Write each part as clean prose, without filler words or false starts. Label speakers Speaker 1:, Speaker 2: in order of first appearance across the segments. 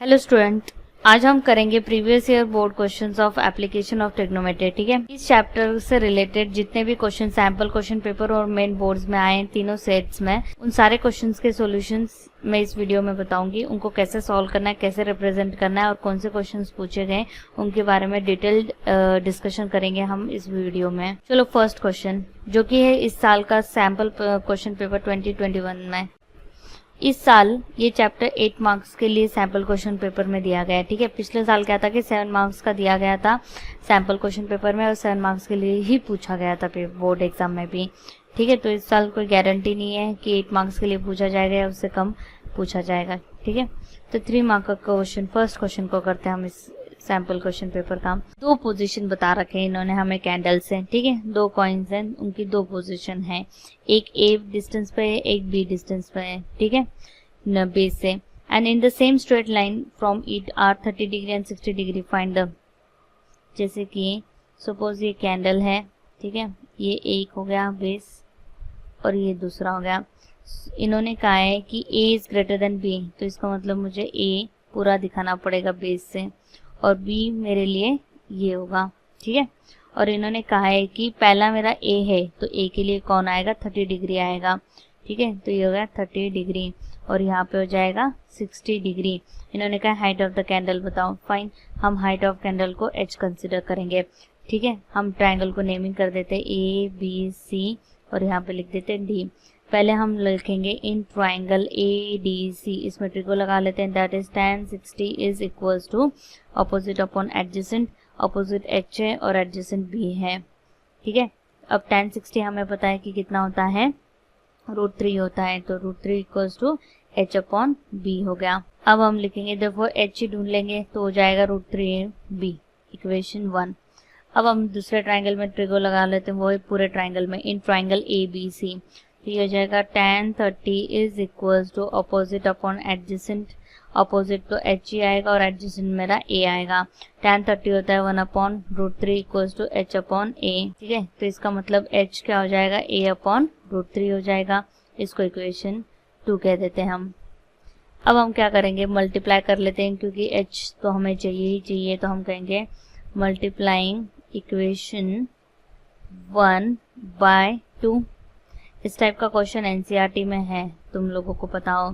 Speaker 1: Hello student, आज हम करेंगे previous year board questions of application of trigonometry. ठीक है, इस चैप्टर से रिलेटेड जितने भी क्वेश्चन सैंपल क्वेश्चन पेपर और मेन बोर्ड्स में आए तीनों सेट्स में, उन सारे क्वेश्चंस के सॉल्यूशंस मैं इस वीडियो में बताऊंगी। उनको कैसे सॉल्व करना है, कैसे रिप्रेजेंट करना है और कौन से क्वेश्चंस पूछे गए उनके बारे में डिटेल्ड डिस्कशन करेंगे हम इस वीडियो में। चलो फर्स्ट क्वेश्चन, जो कि है इस साल का सैंपल क्वेश्चन पेपर 2021 में। इस साल ये चैप्टर 8 मार्क्स के लिए सैंपल क्वेश्चन पेपर में दिया गया है। ठीक है, पिछले साल क्या था कि 7 मार्क्स का दिया गया था सैंपल क्वेश्चन पेपर में और 7 मार्क्स के लिए ही पूछा गया था बोर्ड एग्जाम में भी। ठीक है, तो इस साल कोई गारंटी नहीं है कि 8 मार्क्स के लिए पूछा जाएगा या उससे कम पूछा जाएगा। ठीक है, तो 3 मार्क का क्वेश्चन, फर्स्ट क्वेश्चन को करते हैं हम इस सैंपल क्वेश्चन पेपर का। 2 पोजीशन बता रखे हैं इन्होंने हमें कैंडल से। ठीक है, 2 कॉइन्स हैं, उनकी 2 पोजीशन है, एक ए डिस्टेंस पे है, एक बी डिस्टेंस पे है। ठीक है, बेस से। And in the same straight line from it are 30 degree and 60 degree find the. जैसे कि सपोज ये कैंडल है, ठीक है, ये एक हो गया बेस और ये दूसरा हो गया। इन्होंने कहा है कि ए इज ग्रेटर देन बी, तो इसका मतलब मुझे ए पूरा दिखाना पड़ेगा बेस से और बी मेरे लिए ये होगा। ठीक है, और इन्होंने कहा है कि पहला मेरा ए है तो ए के लिए कौन आएगा, 30 डिग्री आएगा। ठीक है, तो ये हो गया 30 डिग्री और यहाँ पे हो जाएगा 60 डिग्री। इन्होंने कहा हाइट ऑफ द कैंडल बताओ। फाइन, हम हाइट ऑफ कैंडल को h कंसिडर करेंगे। ठीक है, हम ट्रायंगल को नेमिंग कर देते हैं ए बी सी और यहाँ पे लिख देते हैं डी। पहले हम लिखेंगे in triangle A D C, इसमें ट्रिको लगा लेते हैं, that is tan 60 is equals to opposite upon adjacent. Opposite h है और एडजेसेंट b है। ठीक है, अब tan 60 हमें पता है कि कितना होता है, √3 होता है, तो √3 equals to h upon b हो गया। अब हम लिखेंगे देखो h ही ढूंढ लेंगे तो हो जाएगा √3b, इक्वेशन 1। अब हम दूसरे ट्रायंगल में ट्रिको लगा लेते हैं, वो है पूरे ट्रायंगल में in triangle A B C, तो ये हो जाएगा tan 30 is equals to opposite upon adjacent. Opposite तो h ही आएगा और एडजेसेंट मेरा a आएगा। tan 30 होता है 1 upon √3 equals to h upon a। ठीक है, तो इसका मतलब h क्या हो जाएगा, a अपॉन √3 हो जाएगा। इसको इक्वेशन 2 कह देते हैं हम। अब हम क्या करेंगे, मल्टीप्लाई कर लेते हैं, क्योंकि h तो हमें चाहिए ही चाहिए, तो हम कहेंगे मल्टीप्लाइंग इक्वेशन 1 बाय 2। इस टाइप का क्वेश्चन एनसीईआरटी में है, तुम लोगों को पता हो।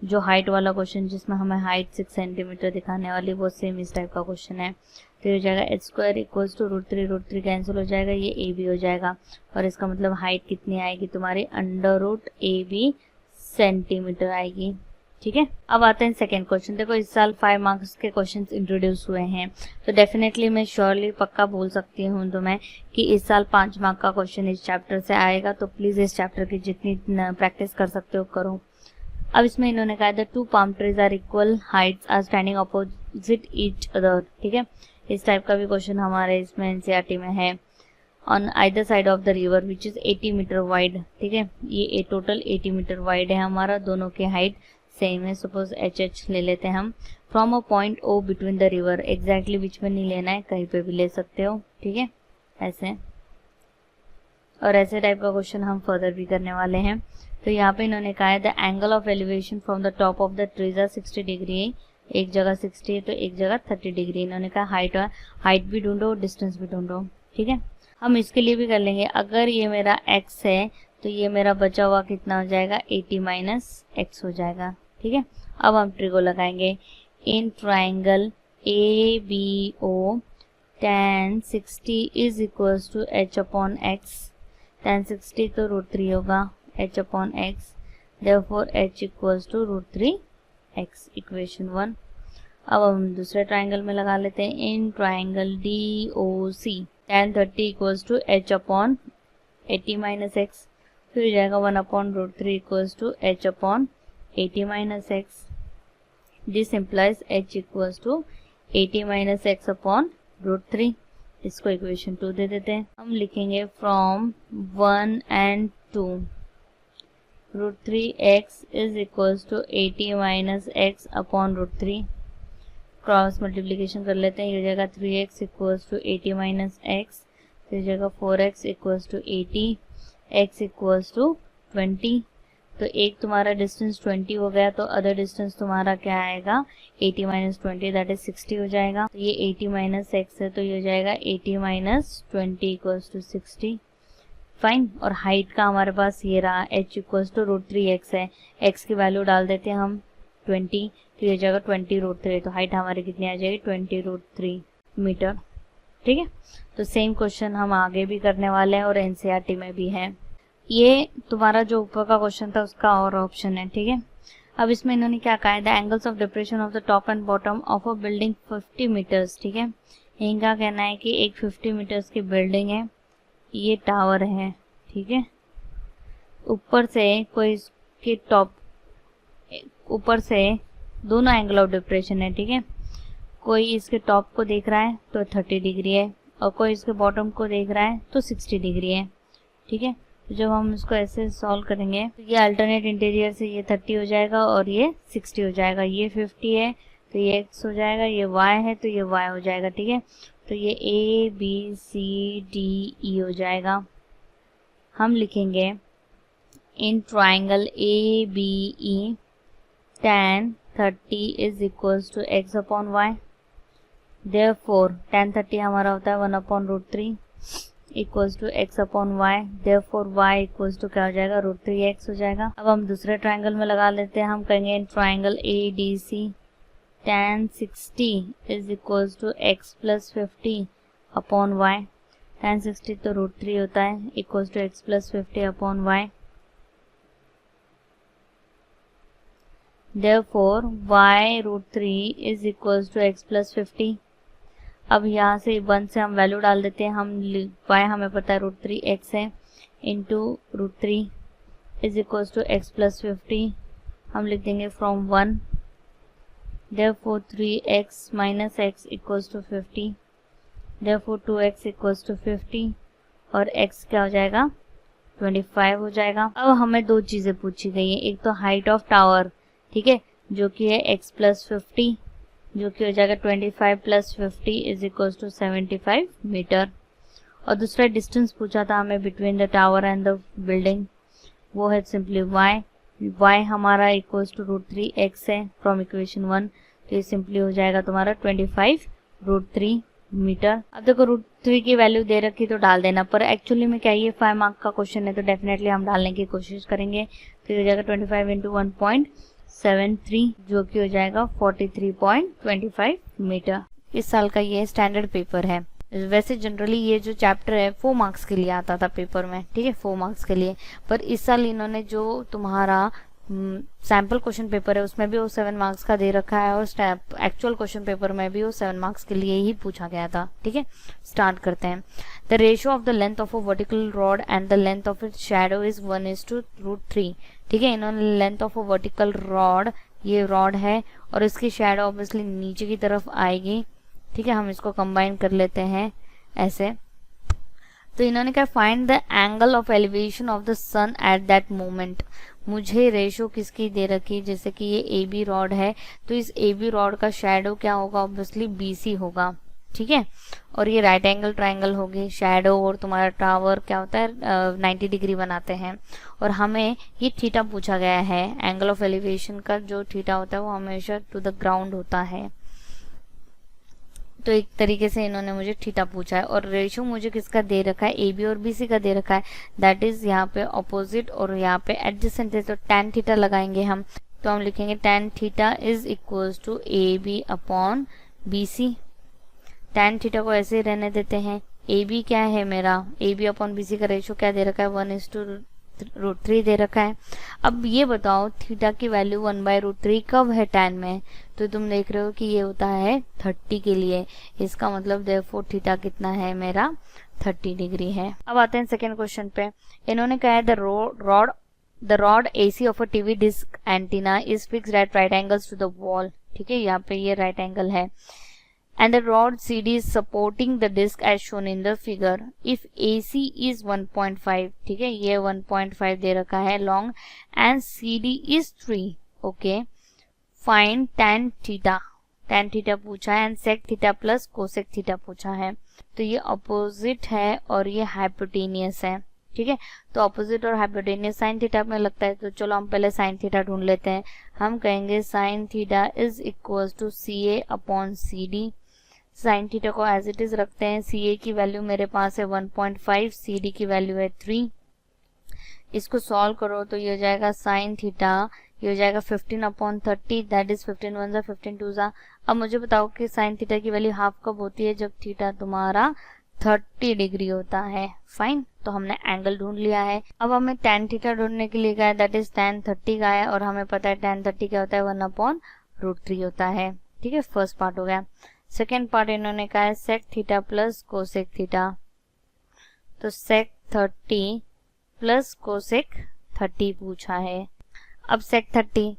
Speaker 1: जो हाइट वाला क्वेश्चन जिसमें हमें हाइट 6 सेंटीमीटर दिखाने वाली, वो सेम इस टाइप का क्वेश्चन है। तो हो जाएगा h² इक्वल्स टू √3 कैंसिल हो जाएगा, ये a b हो जाएगा और इसका मतलब हाइट कितनी आएगी तुम्हारी, √ab सेंटीमीटर आएगी। ठीक है, अब आते हैं सेकंड क्वेश्चन। देखो इस साल 5 मार्क्स के क्वेश्चंस इंट्रोड्यूस हुए हैं, तो डेफिनेटली मैं श्योरली पक्का बोल सकती हूँ तो मैं कि इस साल 5 मार्क का क्वेश्चन इस चैप्टर से आएगा। तो प्लीज इस चैप्टर की जितनी प्रैक्टिस कर सकते हो करो। अब इसमें इन्होंने कहा था 2 palm trees are equal heights are standing opposite each other. ठीक है, इस टाइप का भी क्वेश्चन हमारे इसमें एनसीईआरटी में है। On either side of the river which is 80 metre wide. ठीक है, ये टोटल 80 मीटर वाइड है हमारा, दोनों की हाइट सेम है। सपोज HH ले लेते हैं हम। From a point O between the river, exactly बीच में नहीं लेना है, कहीं पे भी ले सकते हो। ठीक है, ऐसे और ऐसे टाइप का क्वेश्चन हम फर्दर भी करने वाले हैं। तो यहाँ पे इन्होंने कहा है the angle of elevation from the top of the trees are 60 degree. एक जगह 60 है तो एक जगह 30 डिग्री। इन्होंने कहा हाइट भी ढूंढो, डिस्टेंस भी ढूंढो। ठीक है, हम इसके लिए भी कर लेंगे। अगर ये मेरा x है तो ये मेरा बचा हुआ कितना हो जाएगा, 80 माइनस x हो जाएगा। ठीक है, अब हम ट्रिको लगाएंगे in triangle A B O, tan 60 is equals to h upon x। tan 60 तो √3 होगा, h upon x, therefore h equals to √3x, equation 1। अब हम दूसरे ट्राइंगल में लगा लेते हैं in triangle D O C, tan 30 equals to h upon 80 minus x, फिर हो जाएगा 1 upon √3 equals to h upon 80 minus x। This implies h equals to 80 minus x upon √3। इसको इक्वेशन 2 दे देते हैं। हम लिखेंगे from 1 and 2 √3x is equals to 80 minus x upon √3। Cross multiplication कर लेते हैं, ये हो जाएगा 3x equals to 80 minus x, फिर हो जाएगा 4x equals to 80, x equals to 20। तो एक तुम्हारा डिस्टेंस 20 हो गया, तो अदर डिस्टेंस तुम्हारा क्या आएगा 80 माइनस 20 दैट इज 60 हो जाएगा। तो ये 80 माइनस एक्स है, तो ये हो जाएगा 80 माइनस 20 इक्वल्स टू 60। फाइन। और हाइट का हमारे पास ये रहा h इक्वल्स टू √3x है, x की वैल्यू डाल देते हैं हम 20, तो ये हो जाएगा 20√3। तो हाइट हमारी कितनी आ जाएगी 20√3 मीटर। ठीक है, तो सेम क्वेश्चन हम आगे भी करने वाले हैं और एनसीईआरटी में भी है। ये तुम्हारा जो ऊपर का क्वेश्चन था उसका और ऑप्शन है। ठीक है, अब इसमें इन्होंने क्या कहा है, the angles of depression of the top and bottom of a building 50 metres. ठीक है, इनका कहना है कि एक 50 मीटर्स की बिल्डिंग है, ये टावर है। ठीक है, ऊपर से कोई इसके टॉप, ऊपर से दोनों एंगल ऑफ डिप्रेशन है। ठीक है, कोई इसके टॉप को देख रहा है तो 30 डिग्री है, और कोई इसके बॉटम को देख रहा है तो 60 डिग्री है। ठीक है, तो जब हम इसको ऐसे सॉल्व करेंगे तो ये अल्टरनेट इंटीरियर से ये 30 हो जाएगा और ये 60 हो जाएगा। ये 50 है तो ये x हो जाएगा, ये y है तो ये y हो जाएगा। ठीक है, तो ये a b c d e हो जाएगा। हम लिखेंगे in triangle a b e tan 30 is equals to x upon y। Therefore tan 30 हमारा होता है 1/√3 equals to x upon y. Therefore y equals to क्या हो जाएगा √3x हो जाएगा। अब हम दूसरे ट्राइंगल में लगा लेते हैं। हम कहेंगे in triangle ADC tan 60 is equals to x plus 50 upon y. tan 60 तो √3 होता है equals to x plus 50 upon y. Therefore y √3 is equals to x plus 50। अब यहाँ से 1 से हम वैल्यू डाल देते हैं। हम y हमें पता है √3x है into √3 is equals to x plus 50। हम लिख देंगे from 1। Therefore 3x minus x equals to 50। Therefore 2x equals to 50 और x क्या हो जाएगा 25 हो जाएगा। अब हमें दो चीज़ें पूछी गई हैं, एक तो हाइट ऑफ टावर, ठीक है, जो कि है x प्लस 50 जो कि हो जाएगा 25 plus 50 is equals to 75 metre, और दूसरा डिस्टेंस पूछा था हमें between the tower and the building, वो है सिंपली y हमारा इक्वल्स टू √3x है फ्रॉम इक्वेशन 1, तो ये सिंपली हो जाएगा तुम्हारा 25 √3 मीटर। अब देखो √3 की वैल्यू दे रखी तो डाल देना, पर एक्चुअली में क्या ये 5 मार्क का क्वेश्चन है तो डेफिनेटली हम डालने की कोशिश करेंगे। तो ये हो जाएगा 25 इंटू 1.73 जो कि हो जाएगा 43.25 मीटर। इस साल का ये स्टैंडर्ड पेपर है। वैसे जनरली ये जो चैप्टर है 4 मार्क्स के लिए आता था पेपर में, ठीक है, 4 मार्क्स के लिए, पर इस साल इन्होंने जो तुम्हारा सैम्पल क्वेश्चन पेपर है उसमें भी वो 7 मार्क्स का दे रखा है, और एक्चुअल क्वेश्चन पेपर में भी वो 7 मार्क्स के लिए ही पूछा गया था। ठीक है, स्टार्ट करते हैं। The ratio of the length of a vertical rod and the length of its shadow is 1:√3। ठीक है, इन्होंने length of a vertical rod, ये रॉड है और इसकी शैडो ऑब्वियसली नीचे की तरफ आएगी। ठीक है, हम इसको कंबाइन कर लेते हैं ऐसे। तो इन्होंने क्या, find the angle of elevation of the sun at that moment. मुझे रेशो किसकी दे रखी, जैसे कि ये ए बी रॉड है तो इस ए बी रॉड का शैडो क्या होगा, ऑब्वियसली BC होगा। ठीक है, और ये राइट एंगल ट्राइंगल होगी, शैडो और तुम्हारा टावर क्या होता है 90 डिग्री बनाते हैं, और हमें ये थीटा पूछा गया है। एंगल ऑफ एलिवेशन का जो थीटा होता है वो हमेशा टू द ग्राउंड होता है, तो एक तरीके से इन्होंने मुझे थीटा पूछा है। और रेशियो मुझे किसका दे रखा है, AB और BC का दे रखा है, दैट इज यहाँ पे ऑपोजिट और यहाँ पे एडजेसेंट है, तो tan थीटा लगाएंगे हम। तो हम लिखेंगे tan theta is equals to AB upon BC। tan theta को ऐसे ही रहने देते हैं। AB क्या है मेरा, AB अपॉन BC का रेशियो क्या दे रखा है 1:√3 दे रखा है। अब ये बताओ थीटा की वैल्यू 1/√3 कब है tan में, तो तुम देख रहे हो कि ये होता है 30 के लिए, इसका मतलब देयरफॉर थीटा कितना है मेरा 30 डिग्री है। अब आते हैं सेकेंड क्वेश्चन पे। इन्होंने कहा है the rod AC of a TV disc antenna is fixed at right angles to the wall. ठीक है, यहाँ पे ये राइट एंगल है, and the rod CD is supporting the disc as shown in the figure. If AC is 1.5, ठीक है, ये 1.5 दे रखा है long and CD is 3, okay, find tan theta पूछा है and sec theta plus cosec theta पूछा है। तो ये opposite है और ये hypotenuse है। ठीक है। तो ऑपोजिट और हाइपोटेनियस साइन थीटा में लगता है, तो चलो हम पहले साइन थीटा ढूंढ लेते हैं। हम कहेंगे sine theta is equal to C A upon C D. Sine theta को एज इट इज रखते हैं। सी ए की वैल्यू मेरे पास है 1.5, सी डी की वैल्यू है 3। इसको सॉल्व करो तो ये हो जाएगा साइन थीटा, ये हो जाएगा 15 अपॉन 30, दैट इज 15 1 जा 15 2 जा। अब मुझे बताओ कि साइन थीटा की वैल्यू हाफ कब होती है, जब थीटा तुम्हारा 30 डिग्री होता है। फाइन, तो हमने एंगल ढूंढ लिया है। अब हमें tan थीटा ढूंढने के लिए कहा है, दैट इज tan 30 का है, और हमें पता है tan 30 क्या होता है, 1 अपॉन √3 होता है। ठीक है, फर्स्ट पार्ट हो गया। सेकेंड पार्ट इन्होंने कहा है sec theta plus cosec theta. तो sec 30 प्लस कोसेक 30 पूछा है। अब sec 30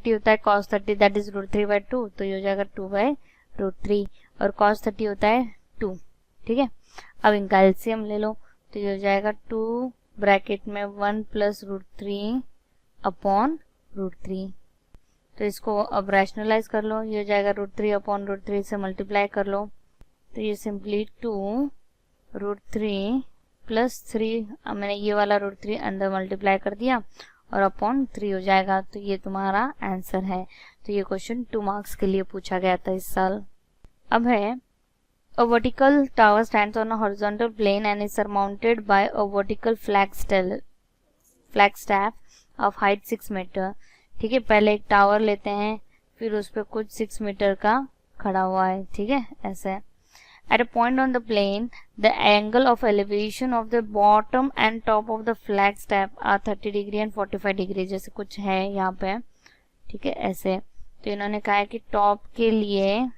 Speaker 1: होता है cos 30, दैट इज √3/2, तो ये हो जाएगा 2/√3, और cos 30 होता है 2। ठीक है, अब इनका एलसीएम ले लो, तो ये हो जाएगा 2 ब्रैकेट में 1 प्लस √3 अपॉन √3। तो इसको अब रैशनलाइज कर लो, ये हो जाएगा √3 अपॉन √3 से मल्टीप्लाई कर लो, तो ये सिंपली 2 √3 प्लस 3, मैंने ये वाला √3 अंदर मल्टीप्लाई कर दिया और अपॉन 3 हो जाएगा। तो ये तुम्हारा आंसर है। तो ये क्वेश्चन 2 मार्क्स के लिए पूछा गया था इस साल। अब है A vertical tower stands on a horizontal plane and is surmounted by a vertical flagstaff of height 6 metre. ठीक है, पहले एक टावर लेते हैं, फिर उस पर कुछ 6 मीटर का खड़ा हुआ है। ठीक है, ऐसे। At a point on the plane, the angle of elevation of the bottom and top of the flagstaff are 30 degree and 45 degree, जैसे कुछ है यहाँ पे। ठीक है, ऐसे। तो इन्होंने कहा है कि टॉप के लिए,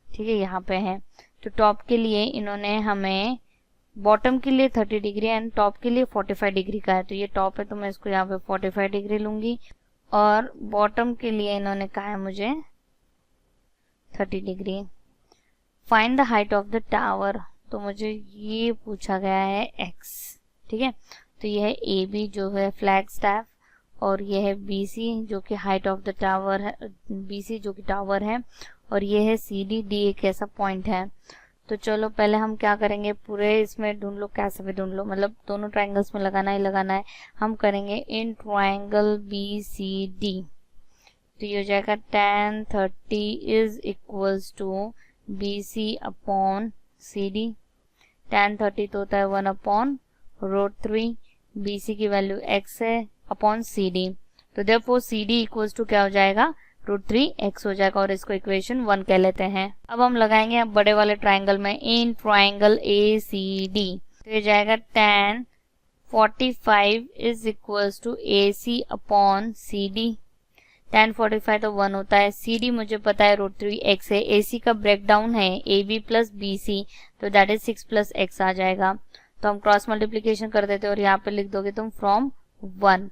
Speaker 1: ठीक है यहाँ पे है, तो टॉप के लिए इन्होंने हमें बॉटम के लिए 30 डिग्री एंड टॉप के लिए 45 डिग्री का है। तो ये टॉप है तो मैं इसको यहाँ पे 45 डिग्री लूंगी, और बॉटम के लिए इन्होंने कहा है मुझे 30 degree. Find the height of the tower, तो मुझे ये पूछा गया है x। ठीक है, तो ये है ए बी जो है फ्लैग स्टैफ, और ये है बी सी जो कि हाइट ऑफ द टावर है, बी सी जो कि टावर है, और ये है सी डी, डी एक ऐसा पॉइंट है। तो चलो पहले हम क्या करेंगे, पूरे इसमें ढूंढ लो, कैसे भी ढूंढ लो, मतलब दोनों ट्राइंगल्स में लगाना है। हम करेंगे in triangle B C D, तो ये हो जाएगा tan 30 is equals to B C upon C D. tan 30 तो होता है 1 अपॉन √3, बी सी की वैल्यू x है, अपॉन सी डी। तो therefore C D equals to क्या हो जाएगा, √3x हो जाएगा, और इसको इक्वेशन 1 कह लेते हैं। अब हम लगाएंगे अब बड़े वाले ट्राइंगल में in triangle A C D, तो ये जाएगा tan 45 is equals to A C upon C D. tan 45 तो 1 होता है, सी डी मुझे पता है √3x है, ए सी का ब्रेकडाउन है A B plus B C, तो दैट इज 6 प्लस x आ जाएगा। तो हम क्रॉस मल्टीप्लीकेशन कर देते हैं और यहाँ पे लिख दोगे तुम फ्रॉम 1,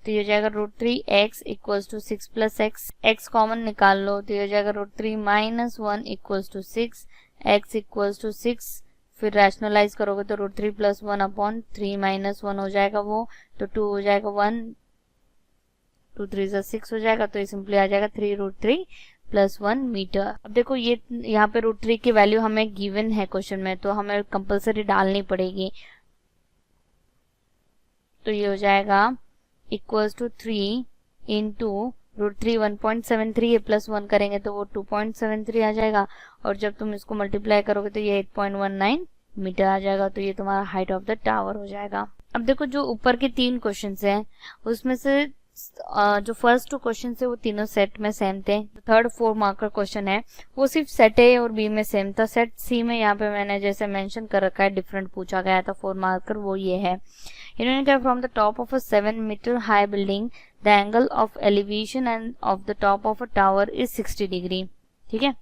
Speaker 1: तो ये हो जाएगा √3x equals to 6 plus x, x common निकाल लो, तो ये हो जाएगा √3 minus 1 equals to 6, x equals to 6, फिर रैशनलाइज करोगे तो √3 प्लस 1 अपॉन 3 माइनस 1 हो जाएगा वो, तो 2 हो जाएगा 1, 2 3 6 हो जाएगा, तो ये सिंपली आ जाएगा 3√3 प्लस 1 मीटर। अब देखो ये यहाँ पे √3 की वैल्यू हमें गिवन है क्वेश्चन में, तो हमें कंपलसरी डालनी पड़ेगी। तो ये हो जाएगा इक्वल्स टू 3 इंटू √3 1.73 है, प्लस 1 करेंगे तो वो 2.73 आ जाएगा, और जब तुम इसको मल्टीप्लाई करोगे तो ये 8.19 मीटर आ जाएगा। तो ये तुम्हारा हाइट ऑफ द टावर हो जाएगा। अब देखो जो ऊपर के 3 क्वेश्चन हैं उसमें से जो फर्स्ट 2 क्वेश्चन है वो तीनों सेट में सेम थे। थर्ड 4 मार्कर क्वेश्चन है वो सिर्फ सेट ए और बी में सेम था। सेट सी में यहाँ पे मैंने जैसे मेंशन कर रखा है डिफरेंट पूछा गया था 4 मार्कर, वो ये है। इन्होंने कहा from the top of a 7 metre high building the angle of elevation and of the top of a tower is 60 degree. ठीक है,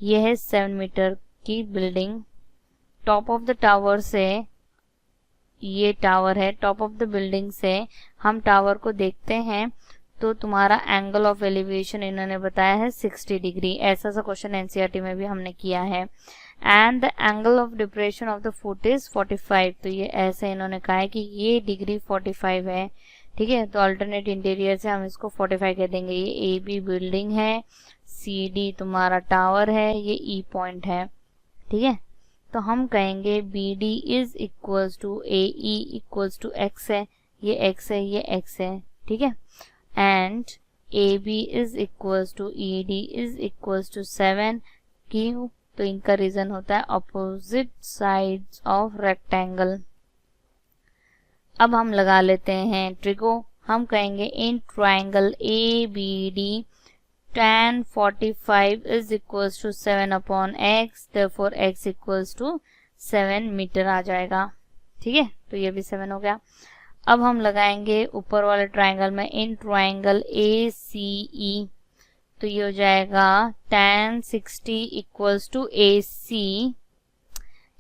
Speaker 1: ये है 7 मीटर की building, top of the tower से, ये टावर है, टॉप ऑफ द बिल्डिंग से हम टावर को देखते हैं तो तुम्हारा एंगल ऑफ एलिवेशन इन्होंने बताया है 60 डिग्री। ऐसा सा क्वेश्चन एनसीईआरटी में भी हमने किया है। And the angle of depression of the foot is 45, तो ये ऐसे इन्होंने कहा है कि ये डिग्री 45 है। ठीक है, तो अल्टरनेट इंटीरियर से हम इसको 45 कह देंगे। ये ए बी बिल्डिंग है, सी डी तुम्हारा टावर है, ये ई पॉइंट है। ठीक है, तो हम कहेंगे B D is equals to A E equals to X है, ये एक्स है, ये एक्स है, ठीक है, and A B is equals to E D is equals to 7। क्यों? तो इनका रीजन होता है अपोजिट साइड्स ऑफ रेक्टेंगल। अब हम लगा लेते हैं ट्रिको। हम कहेंगे in triangle A B D tan 45 is equals to 7 upon x, therefore x equals to 7 metre आ जाएगा, ठीक है, तो ये भी 7 हो गया। अब हम लगाएंगे ऊपर वाले ट्राइंगल में इन ट्राइंगल ए सी ई, तो ये हो जाएगा tan 60 equals to A C,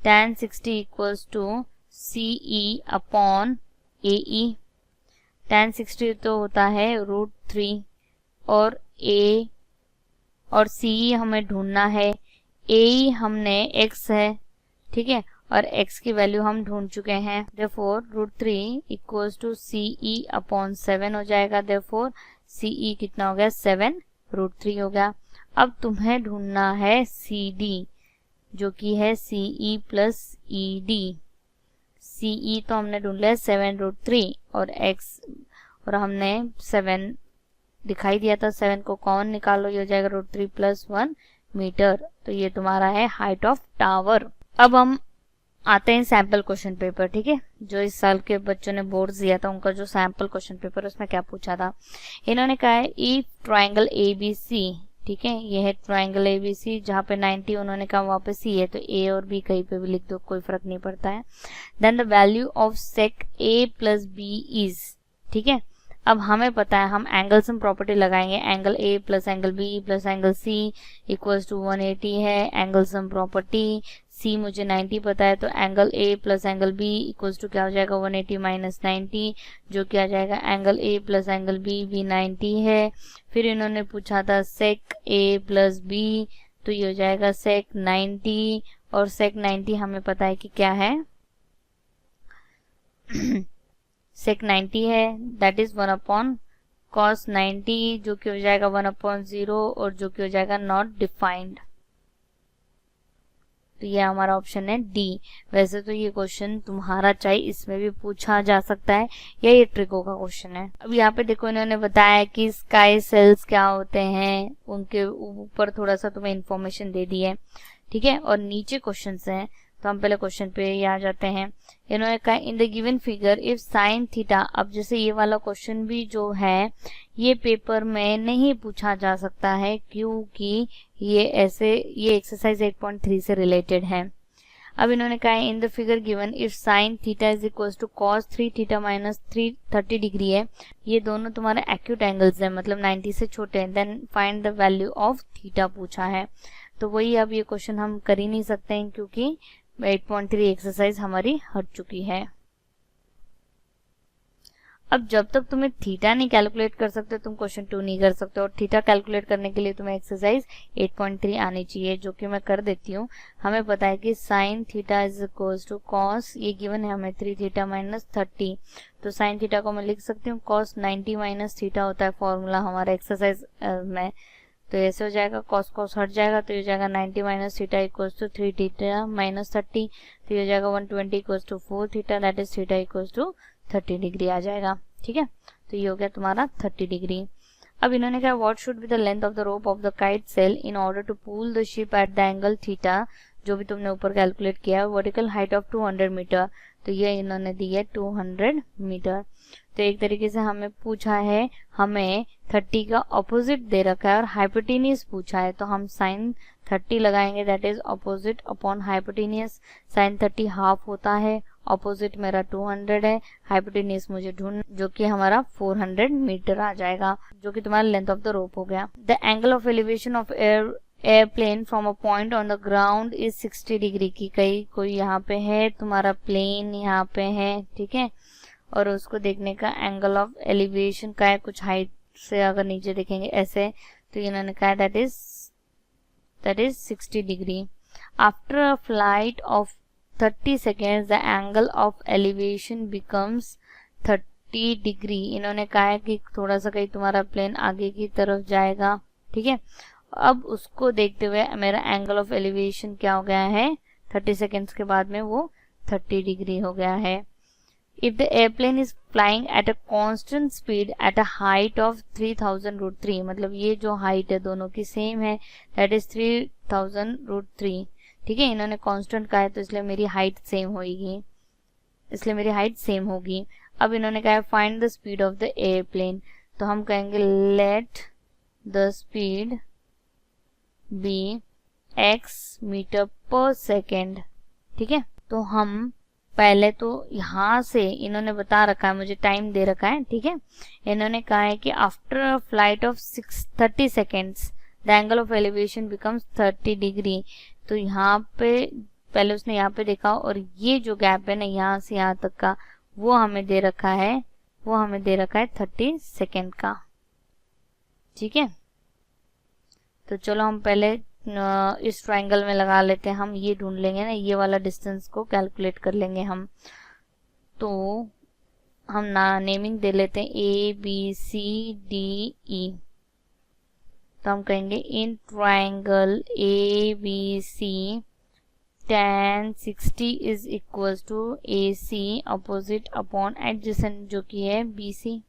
Speaker 1: tan 60 equals to C E upon A E. tan 60 तो होता है √3 और a और c हमें ढूंढना है। a हमने x है, ठीक है, और x की वैल्यू हम ढूंढ चुके हैं। therefore √3 equals to CE upon 7 हो जाएगा। therefore CE कितना हो गया? 7 √3 हो गया। अब तुम्हें ढूंढना है CD जो कि है CE प्लस ED। CE तो हमने ढूंढ लिया 7 √3 और x और हमने 7 दिखाई दिया था, 7 को कौन निकालो, ये हो जाएगा √3 प्लस 1 मीटर। तो ये तुम्हारा है हाइट ऑफ टावर। अब हम आते हैं सैंपल क्वेश्चन पेपर, ठीक है, जो इस साल के बच्चों ने बोर्ड्स दिया था उनका जो सैंपल क्वेश्चन पेपर उसमें क्या पूछा था। इन्होंने कहा है इफ ट्राइंगल ABC, ठीक है, ये है ट्राइंगल ABC जहाँ पे 90 उन्होंने कहा वहाँ पे C है, तो A और B कहीं पे भी लिख दो, कोई फर्क नहीं पड़ता है। Then the value of sec A plus B is, ठीक है। अब हमें पता है हम एंगल सम प्रॉपर्टी लगाएंगे, angle A plus angle B plus angle C equals to 180 है एंगल सम प्रॉपर्टी। C मुझे 90 पता है, तो angle A plus angle B equals to क्या हो जाएगा? 180 माइनस 90, जो क्या आ जाएगा? Angle A plus angle B भी 90 है। फिर इन्होंने पूछा था सेक A प्लस B, तो ये हो जाएगा सेक 90, और सेक 90 हमें पता है कि क्या है सेक 90 है, दैट इज 1 अपॉन कॉस 90, जो कि हो जाएगा 1 अपॉन 0 और जो कि हो जाएगा नॉट डिफाइंड। तो ये हमारा ऑप्शन है डी। वैसे तो ये क्वेश्चन तुम्हारा चाहे इसमें भी पूछा जा सकता है या ये ट्रिको का क्वेश्चन है। अब यहाँ पे देखो इन्होंने बताया कि स्काई सेल्स क्या होते हैं, उनके ऊपर थोड़ा सा तुम्हें इंफॉर्मेशन दे दी है, ठीक है, और नीचे क्वेश्चन हैं, तो हम पहले क्वेश्चन पे ही आ जाते हैं। इन्होंने कहा in the given figure if sine theta, अब जैसे ये वाला क्वेश्चन भी जो है ये पेपर में नहीं पूछा जा सकता है क्योंकि ये एक्सरसाइज 8.3 से रिलेटेड है। अब इन्होंने कहा in the figure given if sine theta is equal to cos 3 theta minus 30 degree है, ये दोनों तुम्हारे एक्यूट एंगल्स है, मतलब 90 से छोटे हैं, then find the value of theta पूछा है। तो वही अब ये क्वेश्चन हम कर ही नहीं सकते हैं क्योंकि 8.3 एक्सरसाइज हमारी हट चुकी है। अब जब तक तुम्हें थीटा नहीं कैलकुलेट कर सकते तुम क्वेश्चन 2 नहीं कर सकते, और थीटा कैलकुलेट करने के लिए तुम्हें एक्सरसाइज 8.3 आनी चाहिए, जो कि मैं कर देती हूँ। हमें पता है कि sine theta is equal to cos, ये गिवन है हमें 3 थीटा माइनस 30, तो साइन थीटा को मैं लिख सकती हूँ कॉस 90 माइनस थीटा होता है फॉर्मूला हमारा एक्सरसाइज में, तो ऐसे हो जाएगा कॉस कॉस हट जाएगा, तो ये हो जाएगा 90 minus theta equals to 3 theta minus 30, तो ये हो जाएगा 120 equals to 4 theta, that is theta equals to 30 degree आ जाएगा, ठीक है। तो ये हो गया तुम्हारा 30 डिग्री। अब इन्होंने कहा what should be the length of the rope of the kite sail in order to pull the ship at the angle theta, जो भी तुमने ऊपर कैलकुलेट किया, वर्टिकल हाइट ऑफ 200 मीटर, तो ये इन्होंने दी है 200 मीटर। तो एक तरीके से हमें पूछा है, हमें 30 का ऑपोजिट दे रखा है और हाइपोटेनियस पूछा है, तो हम साइन 30 लगाएंगे, that is opposite upon hypotenuse. Sine 30 half होता है, ऑपोजिट मेरा 200 है, हाइपोटेनियस मुझे ढूंढ, जो कि हमारा 400 मीटर आ जाएगा, जो कि तुम्हारा लेंथ ऑफ द रोप हो गया। The angle of elevation of airplane from a point on the ground is 60 degree की, कहीं कोई यहाँ पे है तुम्हारा प्लेन यहाँ पे है, ठीक है, और उसको देखने का एंगल ऑफ एलिवेशन का है, कुछ हाइट से अगर नीचे देखेंगे ऐसे, तो इन्होंने कहा that is 60 degree. After a flight of 30 seconds the angle of elevation becomes 30 degree. इन्होंने कहा है कि थोड़ा सा कहीं तुम्हारा प्लेन आगे की तरफ जाएगा, ठीक है, अब उसको देखते हुए मेरा एंगल ऑफ एलिवेशन क्या हो गया है 30 सेकेंड्स के बाद में वो 30 डिग्री हो गया है। If the airplane is flying at a constant speed at a height of 3000√3, मतलब ये जो हाइट है दोनों की सेम है, दैट इज 3000√3। ठीक है, इन्होंने कांस्टेंट कहा है तो इसलिए मेरी हाइट सेम होगी, इसलिए मेरी हाइट सेम होगी। अब इन्होंने कहा है find the speed of the airplane, तो हम कहेंगे let the speed be x metre per second. ठीक है, तो हम पहले तो यहाँ से इन्होंने बता रखा है, मुझे टाइम दे रखा है। ठीक है, इन्होंने कहा है कि after a flight of 30 seconds the angle of elevation becomes 30 degree. तो यहाँ पे पहले उसने यहाँ पे देखा, और ये जो गैप है ना यहाँ से यहाँ तक का, वो हमें दे रखा है, 30 सेकेंड का। ठीक है, तो चलो हम पहले इस ट्रायंगल में लगा लेते हैं, हम ये ढूंढ लेंगे ना, ये वाला डिस्टेंस को कैलकुलेट कर लेंगे हम। तो हम ना नेमिंग दे लेते हैं ABCDE। तो हम कहेंगे in triangle ABC tan 60 is equal to AC opposite upon adjacent जो कि है BC।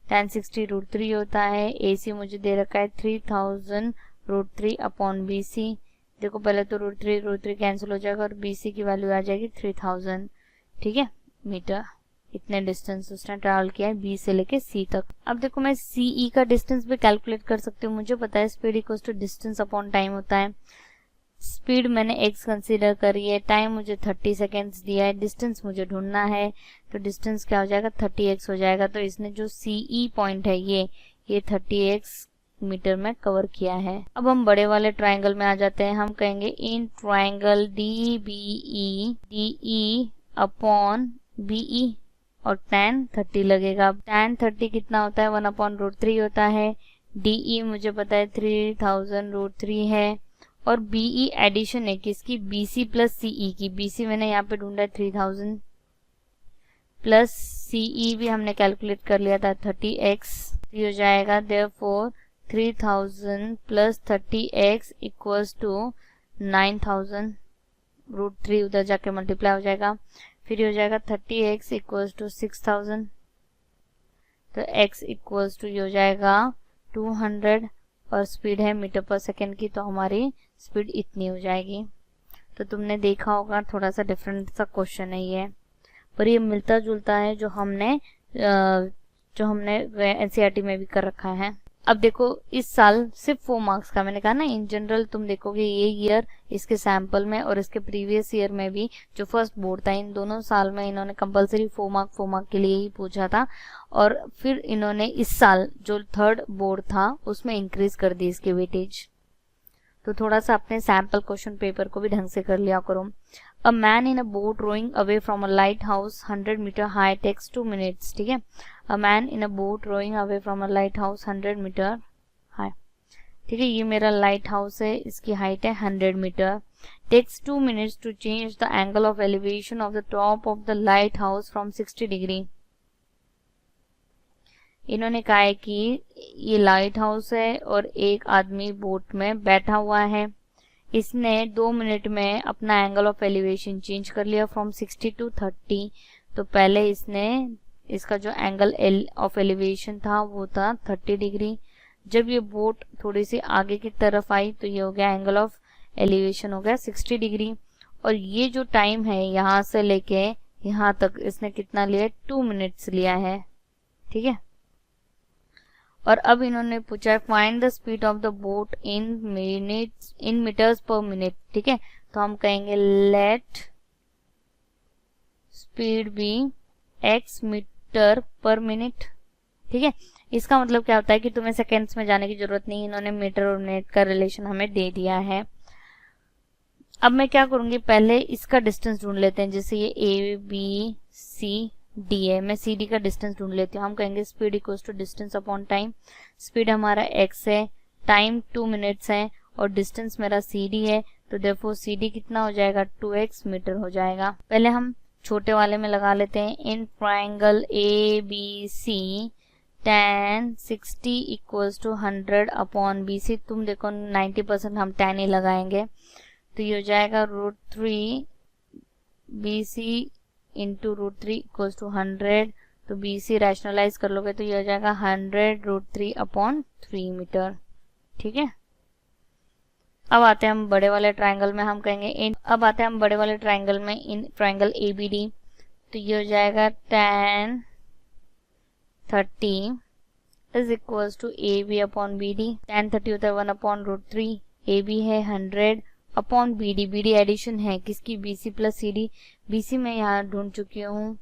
Speaker 1: tan 60√3 होता है, AC मुझे दे रखा है 3000√3 अपॉन BC। देखो पहले तो √3 कैंसिल हो जाएगा और BC की वैल्यू आ जाएगी 3000। ठीक है, मीटर। इतने डिस्टेंस उसने ट्रैवल किया है B से लेके C तक। अब देखो मैं CE का डिस्टेंस भी कैलकुलेट कर सकती हूँ। मुझे पता है speed equals to distance upon time होता है। स्पीड मैंने x कंसीडर करी है, टाइम मुझे 30 सेकेंड्स दिया है, डिस्टेंस मुझे ढूंढना है, तो डिस्टेंस क्या हो जाएगा 30x हो जाएगा। तो इसने जो CE पॉइंट है ये 30x मीटर में कवर किया है। अब हम बड़े वाले ट्रायंगल में आ जाते हैं। हम कहेंगे in triangle DBE DE upon BE और tan 30 लगेगा। tan 30 कितना होता है 1/√3 होता है। DE मुझे पता है 3000√3 है, और BE एडिशन है किसकी, BC प्लस CE की। BC मैंने यहाँ पे ढूंढा है 3000 प्लस CE भी हमने कैलकुलेट कर लिया था 30x। ये हो जाएगा therefore 3000 plus 30x equals to 9000√3, उधर जाके मल्टीप्लाई हो जाएगा। फिर हो जाएगा 30x इक्वल्स टू 6000, तो x इक्वल्स टू ये हो जाएगा 200, और स्पीड है मीटर पर सेकेंड की, तो हमारी स्पीड इतनी हो जाएगी। तो तुमने देखा होगा थोड़ा सा डिफरेंट सा क्वेश्चन है ये, पर ये मिलता जुलता है जो हमने एनसीईआरटी में भी कर रखा है। अब देखो इस साल सिर्फ 4 मार्क्स का, मैंने कहा ना इन जनरल तुम देखोगे ये ईयर इसके सैंपल में और इसके प्रीवियस ईयर में भी जो फर्स्ट बोर्ड था, इन दोनों साल में इन्होंने कंपलसरी 4 मार्क के लिए ही पूछा था, और फिर इन्होंने इस साल जो थर्ड बोर्ड था उसमें इंक्रीज कर दी इसके वेटेज। तो थोड़ा सा अपने सैंपल क्वेश्चन पेपर को भी ढंग से कर लिया करो। A man in a boat rowing away from a lighthouse 100 metre high takes 2 minutes. ठीक है, a man in a boat rowing away from a lighthouse 100 metre high. ठीक है, ये मेरा लाइट हाउस है, इसकी हाइट है 100 metre. Takes 2 minutes to change the angle of elevation of the top of the lighthouse from 60 degree. इन्होंने कहा है कि ये लाइट हाउस है और एक आदमी बोट में बैठा हुआ है, इसने 2 मिनट में अपना एंगल ऑफ एलिवेशन चेंज कर लिया फ्रॉम 60 टू 30। तो पहले इसने इसका जो एंगल ऑफ एलिवेशन था वो था 30 डिग्री। जब ये बोट थोड़ी सी आगे की तरफ आई तो ये हो गया एंगल ऑफ एलिवेशन हो गया 60 डिग्री। और ये जो टाइम है यहाँ से लेके यहाँ तक इसने कितना लिया है, 2 मिनट्स लिया है। ठीक है, और अब इन्होंने पूछा है find the speed of the boat in metres per minute. ठीक है, तो हम कहेंगे let speed be x metre per minute. ठीक है, इसका मतलब क्या होता है कि तुम्हें सेकेंड्स में जाने की जरूरत नहीं, इन्होंने मीटर और मिनट का रिलेशन हमें दे दिया है। अब मैं क्या करूंगी, पहले इसका डिस्टेंस ढूंढ लेते हैं। जैसे ये ABCD है, मैं CD का डिस्टेंस ढूंढ लेती हूँ। हम कहेंगे speed equals to distance upon time. Speed हमारा x है, टाइम 2 मिनट्स है और डिस्टेंस मेरा CD है, तो देयरफॉर CD कितना हो जाएगा 2x मीटर हो जाएगा। पहले हम छोटे वाले में लगा लेते हैं। In triangle ABC tan 60 equals to 100 upon BC। तुम देखो 90% हम tan ही लगाएंगे, तो तो ये हो जाएगा √3 BC इंटू √3 इक्वल्स टू 100। तो BC रैशनलाइज कर लोगे तो ये हो जाएगा 100√3/3 मीटर। ठीक है, अब आते हैं हम बड़े वाले ट्रायंगल में, हम कहेंगे इन ट्रायंगल ABD। तो ये हो जाएगा tan 30 is equals to AB/BD। tan 30 होता है 1/√3, AB है 100 अपॉन BD एडिशन है किसकी, BC प्लस CD। BC में यहाँ ढूंढ चुकी हूँ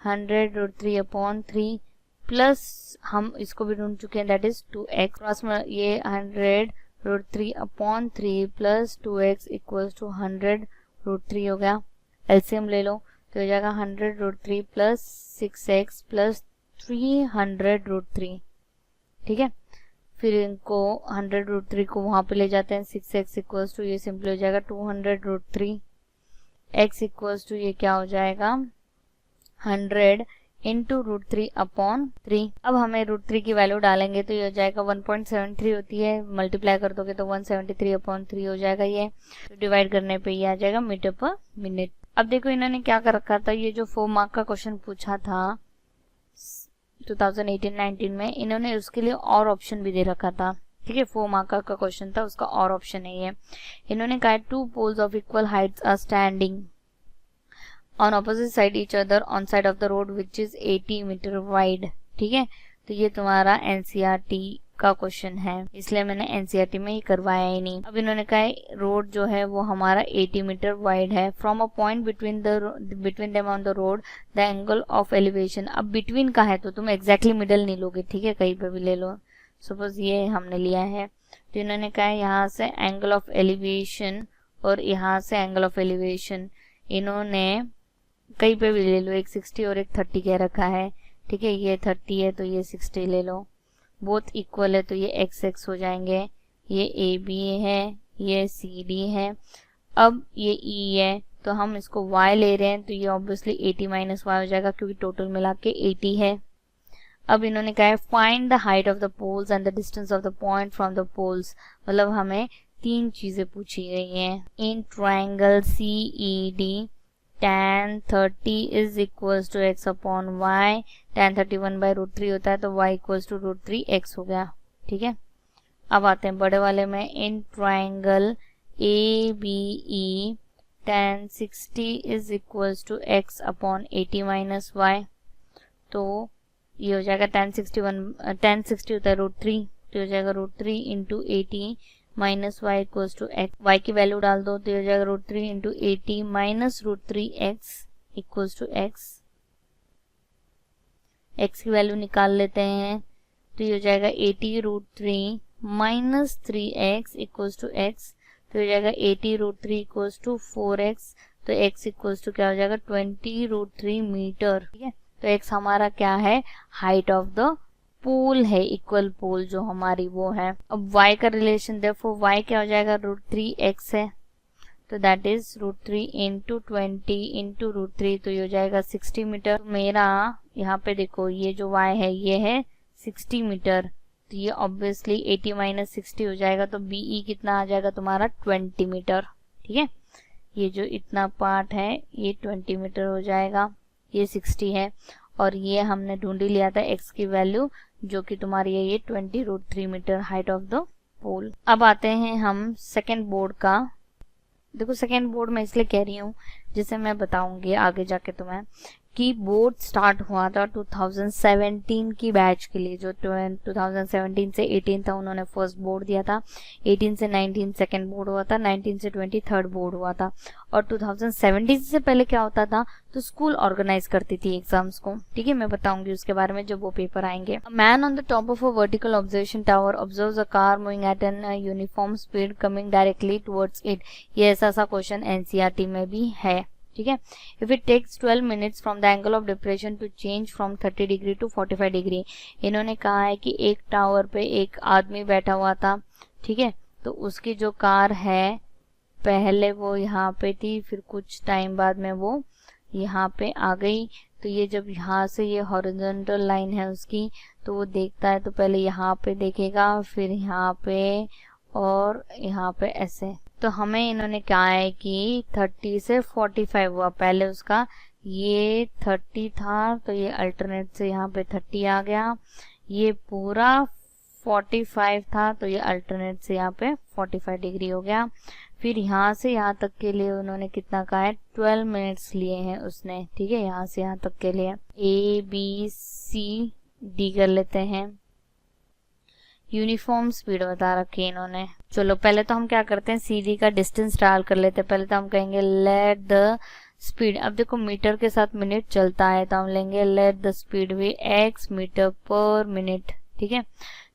Speaker 1: 100√3/3 प्लस हम इसको भी ढूंढ चुके हैं दैट इज 2x क्रॉस में ये 100√3/3 प्लस 2x इक्वल्स टू 100√3 हो गया। एलसीएम ले लो तो हो जाएगा 100√3 प्लस 6x प्लस 300√3। ठीक है, फिर इनको 100√3 को वहां पे ले जाते हैं, 6x इक्वल्स टू ये सिंपली हो जाएगा 200√3, x इक्वल्स टू ये क्या हो जाएगा 100 इंटू √3/3। अब हमें √3 की वैल्यू डालेंगे तो ये हो जाएगा 1.73 होती है, मल्टीप्लाई कर दोगे तो 173/3 हो जाएगा ये। तो डिवाइड करने पे ये आ जाएगा मीटर पर मिनट। अब देखो इन्होंने क्या कर रखा था, ये जो 4 मार्क का क्वेश्चन पूछा था 2018-19 में, इन्होंने उसके लिए और ऑप्शन भी दे रखा था। ठीक है, 4 मार्क का क्वेश्चन था, उसका और ऑप्शन है ये। इन्होंने कहा 2 poles of equal heights are standing on opposite side each other on side of the road which is 80 metre wide। ठीक है, तो ये तुम्हारा NCERT का क्वेश्चन है, इसलिए मैंने NCERT में ये करवाया ही नहीं। अब इन्होंने कहा रोड जो है वो हमारा 80 मीटर वाइड है। From a point between them on the road the angle of elevation. अब बिटवीन का है तो तुम एग्जैक्टली मिडल नहीं लोगे, ठीक है, कहीं पे भी ले लो। सपोज ये हमने लिया है तो इन्होंने कहा यहाँ से एंगल ऑफ एलिवेशन और यहाँ से एंगल ऑफ एलिवेशन इन्होंने कहीं पे भी ले लो, एक 60 और एक 30 कह रखा है। ठीक है, ये 30 है तो ये 60 ले लो, बोथ इक्वल है तो ये x हो जाएंगे, ये AB है, ये CD है। अब ये E है तो हम इसको y ले रहे हैं तो ये ऑब्वियसली 80 माइनस y हो जाएगा क्योंकि टोटल मिला के 80 है। अब इन्होंने कहा है find the height of the poles and the distance of the point from the poles. मतलब हमें 3 चीजें पूछी गई हैं। In triangle CED tan 30 is equals to x upon y, tan 31/√3 होता है तो y इक्वल्स टू √3x हो गया। ठीक है, अब आते हैं बड़े वाले में। In triangle ABE tan 60 is equals to x upon 80 minus y। तो ये हो जाएगा tan 60 होता है √3 तो हो जाएगा √3 into 80 minus y equals to x। y की वैल्यू डाल दो तो हो जाएगा √3 into 80 minus √3x equals to x। x की वैल्यू निकाल लेते हैं तो ये हो जाएगा 80√3 minus 3x equals to x। तो हो जाएगा 80√3 इक्वल्स टू 4x। तो x इक्वल्स टू क्या हो जाएगा 20√3 मीटर। ठीक है, तो x हमारा क्या है, हाइट ऑफ द पोल है, इक्वल पोल जो हमारी वो है। अब y का रिलेशन देखो, y क्या हो जाएगा √3x है तो दैट इज √3 इंटू 20 इंटू √3 तो ये हो जाएगा 60 मीटर। मेरा यहाँ पे देखो ये जो y है ये है 60 मीटर तो ये ऑब्वियसली 80 माइनस 60 हो जाएगा तो BE कितना आ जाएगा तुम्हारा 20 मीटर। ठीक है, ये जो इतना पार्ट है ये 20 मीटर हो जाएगा, ये 60 है और ये हमने ढूंढी लिया था x की वैल्यू जो कि तुम्हारी है ये 20√3 मीटर हाइट ऑफ द पोल। अब आते हैं हम सेकेंड बोर्ड का। देखो सेकेंड बोर्ड में इसलिए कह रही हूँ जिसे मैं बताऊंगी आगे जाके तुम्हें कि बोर्ड स्टार्ट हुआ था 2017 की बैच के लिए। जो 2017 से 18 था उन्होंने फर्स्ट बोर्ड दिया था, 18 से 19 सेकेंड बोर्ड हुआ था, 19 से 20 थर्ड बोर्ड हुआ था। और 2017 से पहले क्या होता था तो स्कूल ऑर्गेनाइज करती थी एग्जाम्स को। ठीक है, मैं बताऊंगी उसके बारे में जब वो पेपर आएंगे। A man on the top of a vertical observation tower observes a car moving at an uniform speed coming directly towards it. ये ऐसा क्वेश्चन NCERT में भी है। ठीक है, if it takes 12 minutes from the angle of depression to change from 30 degree to 45 degree. इन्होंने कहा है कि एक टावर पे एक आदमी बैठा हुआ था। ठीक है, तो उसकी जो कार है पहले वो यहाँ पे थी, फिर कुछ टाइम बाद में वो यहाँ पे आ गई। तो ये जब यहाँ से ये हॉरिजॉन्टल लाइन है उसकी तो वो देखता है तो पहले यहाँ पे देखेगा फिर यहाँ पे और यहाँ पे ऐसे। तो हमें इन्होंने क्या है कि 30 से 45 हुआ, पहले उसका ये 30 था तो ये अल्टरनेट से यहाँ पे 30 आ गया, ये पूरा 45 था तो ये अल्टरनेट से यहाँ पे 45 डिग्री हो गया। फिर यहाँ से यहाँ तक के लिए उन्होंने कितना कहा है, 12 मिनट्स लिए हैं उसने, ठीक है, यहाँ से यहाँ तक के लिए। A B C D कर लेते हैं। यूनिफॉर्म स्पीड बता रखी है इन्होंने। चलो पहले तो हम क्या करते हैं, CD का डिस्टेंस डाल कर लेते हैं। पहले तो हम कहेंगे लेट द स्पीड, अब देखो मीटर के साथ मिनट चलता है तो हम लेंगे let the speed be x metre per minute, ठीक है।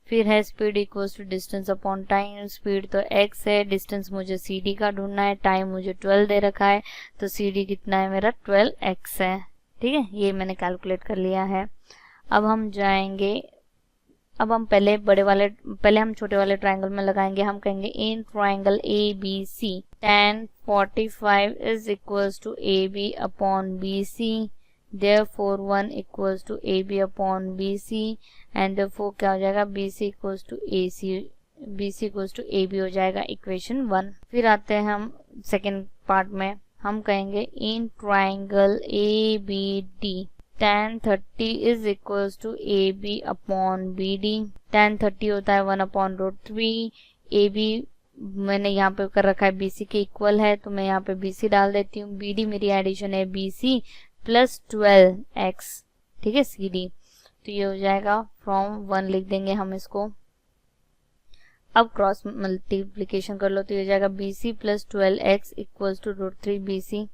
Speaker 1: फिर है speed equals to distance upon time, speed तो x है, डिस्टेंस मुझे CD का ढूंढना है, टाइम मुझे 12 दे रखा है तो CD कितना है मेरा 12x है, ठीक है, ये मैंने कैलकुलेट कर लिया है। अब हम जाएंगे, अब हम पहले हम छोटे वाले ट्रायंगल में लगाएंगे। हम कहेंगे in triangle ABC tan 45 is equals to AB upon BC, therefore 1 equals to AB upon BC and therefore क्या हो जाएगा, BC equals to AB हो जाएगा, इक्वेशन 1। फिर आते हैं हम सेकेंड पार्ट में, हम कहेंगे in triangle ABD tan 30 is equals to AB upon BD, tan 30 होता है 1 upon √3, AB मैंने यहाँ पे कर रखा है BC के इक्वल है तो मैं यहाँ पे BC डाल देती हूँ, BD मेरी एडिशन है BC प्लस 12x, ठीक है, CD, तो ये हो जाएगा फ्रॉम 1 लिख देंगे हम इसको। अब क्रॉस मल्टीप्लीकेशन कर लो तो ये हो जाएगा BC plus 12x equals to √3 BC,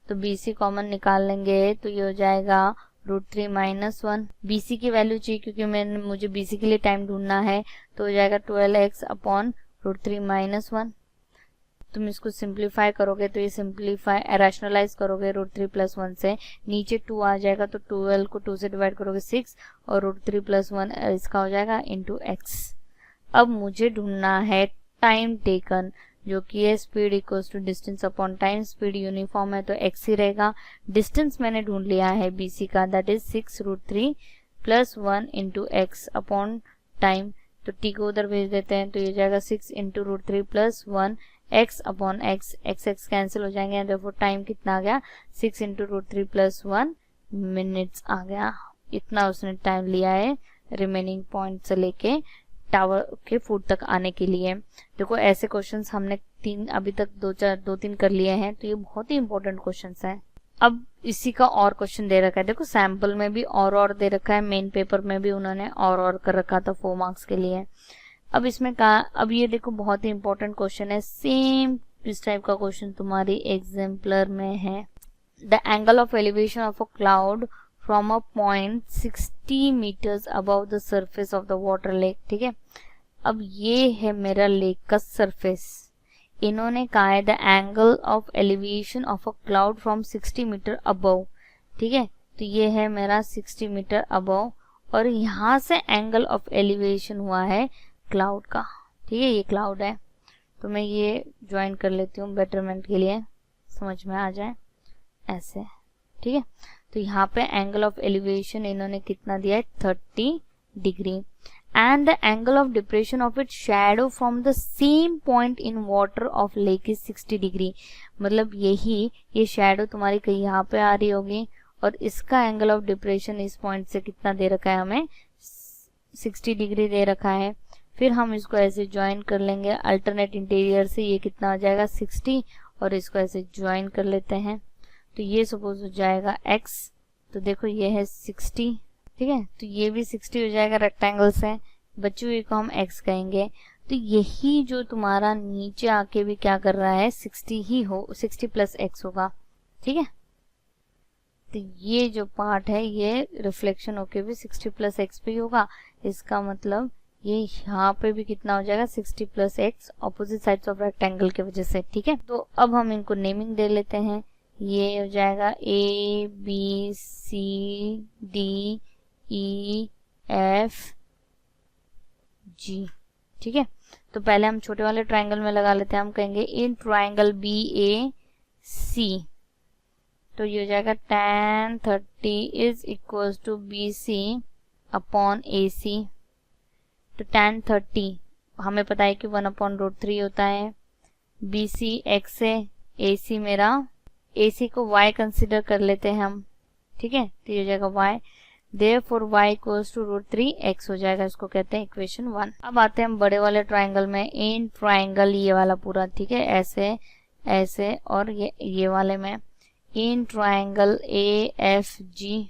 Speaker 1: तो BC कॉमन निकाल लेंगे तो ये हो जाएगा √3 माइनस 1। BC की वैल्यू चाहिए क्योंकि मुझे BC के लिए टाइम ढूंढना है तो हो जाएगा 12x अपॉन √3 माइनस 1। तुम इसको सिंप्लीफाई करोगे तो ये सिंप्लीफाई रैशनलाइज करोगे √3 प्लस 1 से, नीचे 2 आ जाएगा तो 12 को 2 से डिवाइड करोगे 6 और √3 प्लस 1 इसका हो जाएगा इंटू x। अब मुझे ढूंढना है टाइम टेकन जो कि है speed equals to distance upon time, speed uniform है तो x ही रहेगा। डिस्टेंस मैंने ढूंढ लिया है BC का, that is 6 √3 plus 1 into x upon time, तो t को उधर भेज देते हैं तो ये जाएगा 6 into √3 plus 1 x upon x, x cancel हो जाएंगे, therefore टाइम कितना आ गया 6 इंटू √3 प्लस 1 मिनट्स आ गया। इतना उसने टाइम लिया है रिमेनिंग पॉइंट से लेके टावर के फुट तक आने के लिए। देखो ऐसे क्वेश्चंस हमने अभी तक दो तीन कर लिए हैं तो ये बहुत ही इंपॉर्टेंट क्वेश्चंस हैं। अब इसी का और क्वेश्चन दे रखा है, देखो सैंपल में भी और दे रखा है, मेन पेपर में भी उन्होंने और कर रखा था 4 मार्क्स के लिए। अब इसमें कहा, अब ये देखो बहुत ही इंपॉर्टेंट क्वेश्चन है, सेम इस टाइप का क्वेश्चन तुम्हारी एग्जाम्पलर में है। The angle of elevation of a cloud from a point 60 metres above the surface of the water lake, ठीक है। अब ये है मेरा लेक का सरफेस, इन्होंने कहा है the angle of elevation of a cloud from 60 metre above, ठीक है, तो ये है मेरा 60 मीटर अबव और यहाँ से एंगल ऑफ एलिवेशन हुआ है क्लाउड का, ठीक है, ये क्लाउड है तो मैं ये ज्वाइन कर लेती हूँ बेटरमेंट के लिए, समझ में आ जाए ऐसे, ठीक है। तो यहाँ पे एंगल ऑफ एलिवेशन इन्होंने कितना दिया है 30 degree and the angle of depression of it shadow from the same point in water of lake is 60 degree, मतलब ये शैडो तुम्हारी कहीं यहाँ पे आ रही होगी और इसका एंगल ऑफ डिप्रेशन इस पॉइंट से कितना दे रखा है हमें 60 डिग्री दे रखा है। फिर हम इसको ऐसे ज्वाइन कर लेंगे अल्टरनेट इंटीरियर से, ये कितना हो जाएगा 60 और इसको ऐसे ज्वाइन कर लेते हैं तो ये सपोज हो जाएगा x, तो देखो ये है 60, ठीक है, तो ये भी 60 हो जाएगा रेक्टेंगल से, बची हुई को हम x कहेंगे। तो यही जो तुम्हारा नीचे आके भी क्या कर रहा है 60 ही हो, 60 प्लस x होगा, ठीक है। तो ये जो पार्ट है ये रिफ्लेक्शन होके भी 60 प्लस x पे ही होगा, इसका मतलब ये यहाँ पे भी कितना हो जाएगा 60 plus x opposite sides of rectangle की वजह से, ठीक है। तो अब हम इनको नेमिंग दे लेते हैं, ये हो जाएगा A B C D E F G, ठीक है। तो पहले हम छोटे वाले ट्रायंगल में लगा लेते हैं, हम कहेंगे इन ट्रायंगल BAC, तो ये हो जाएगा tan 30 is equal to BC upon AC, तो tan 30 हमें पता है कि 1 अपॉन √3 होता है, BC x है, AC मेरा, AC को y कंसिडर कर लेते हैं हम, ठीक है, तो ये हो जाएगा y, therefore y equals to √3x हो जाएगा, इसको कहते हैं इक्वेशन 1। अब आते हैं हम बड़े वाले ट्राइंगल में, इन ट्राइंगल ये वाला पूरा, ठीक है, ऐसे ऐसे और ये वाले में, in triangle AFG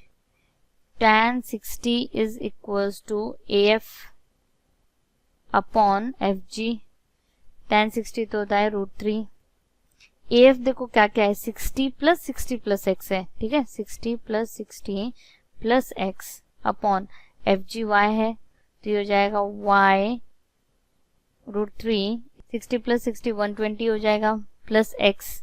Speaker 1: tan 60 is equals to AF upon FG, tan 60 तो होता है √3, AF देखो क्या क्या है, 60 प्लस x है, ठीक है, 60 plus x upon FG y है, तो ये हो जाएगा y √3, 60 प्लस 60 120 हो जाएगा, प्लस x।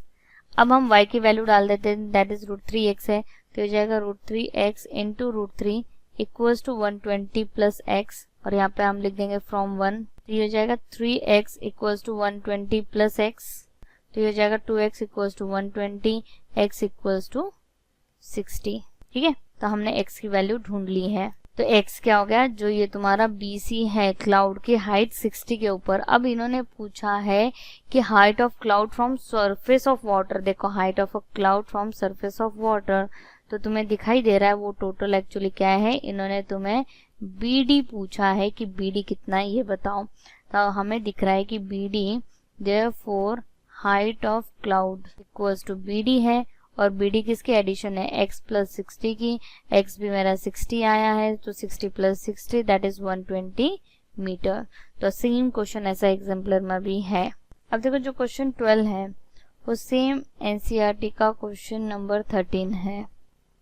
Speaker 1: अब हम y की वैल्यू डाल देते हैं, दैट इज √3x है, तो हो जाएगा √3x into √3 equals to 120 plus x, और यहाँ पे हम लिख देंगे फ्रॉम 1, तो ये हो जाएगा 3x equals to 120 plus x, तो ये हो जाएगा 2x equals to 120, x equals to 60, ठीक है, तो हमने x की वैल्यू ढूंढ ली है। तो x क्या हो गया, जो ये तुम्हारा BC है, क्लाउड की हाइट 60 के ऊपर। अब इन्होंने पूछा है कि height of cloud from surface of water, देखो height of a cloud from surface of water, तो तुम्हें दिखाई दे रहा है वो टोटल एक्चुअली क्या है, इन्होंने तुम्हें BD पूछा है कि BD कितना है ये बताओ, तो हमें दिख रहा है कि BD therefore height of cloud equals to BD है, और BD किसकी एडिशन है, x प्लस 60 की, x भी मेरा 60 आया है, तो 60 प्लस 60 दैट इज 120 मीटर। तो सेम क्वेश्चन ऐसा एग्जाम्पलर में भी है। अब देखो जो क्वेश्चन 12 है वो सेम NCERT का क्वेश्चन नंबर 13 है,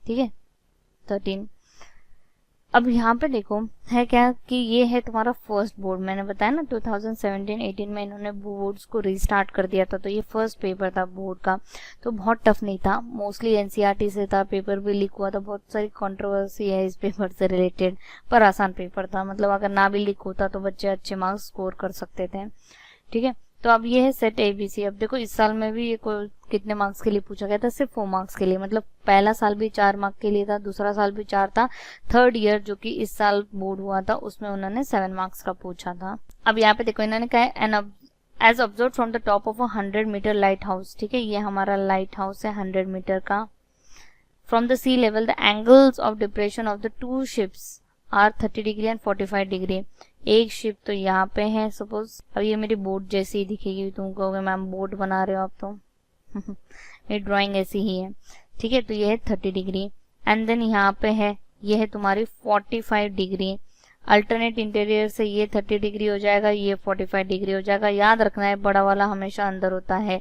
Speaker 1: ठीक है, 13। अब यहाँ पे देखो है क्या कि ये है तुम्हारा फर्स्ट बोर्ड, मैंने बताया ना 2017-18 में इन्होंने बोर्ड्स को रीस्टार्ट कर दिया था, तो ये फर्स्ट पेपर था बोर्ड का, तो बहुत टफ नहीं था, मोस्टली NCERT से था, पेपर भी लीक हुआ था, बहुत सारी कंट्रोवर्सी है इस पेपर से रिलेटेड, पर आसान पेपर था, मतलब अगर ना भी लीक होता तो बच्चे अच्छे मार्क्स स्कोर कर सकते थे, ठीक है। तो अब ये है सेट ABC। अब देखो इस साल में भी ये कितने मार्क्स के लिए पूछा गया था, सिर्फ 4 मार्क्स के लिए, मतलब पहला साल भी 4 मार्क्स के लिए था, दूसरा साल भी 4 था, थर्ड ईयर जो कि इस साल बोर्ड हुआ था उसमें उन्होंने 7 मार्क्स का पूछा था। अब यहाँ पे देखो इन्होंने कहा है as observe from the top of 100 metre lighthouse, ठीक है, ये हमारा लाइट हाउस है 100 मीटर का, from the sea level the angles of depression of the 2 ships are 30 degree and 45 degree. एक शिप तो यहाँ पे है सपोज, अब ये मेरी बोट जैसी ही दिखेगी, तुम कहोगे मैम बोट बना रहे हो आप तो ये ड्राइंग ऐसी ही है, ठीक है, तो ये है 30 डिग्री, एंड देन यहाँ पे है ये है तुम्हारी 45 डिग्री, अल्टरनेट इंटीरियर से ये 30 डिग्री हो जाएगा, ये 45 डिग्री हो जाएगा। याद रखना है बड़ा वाला हमेशा अंदर होता है,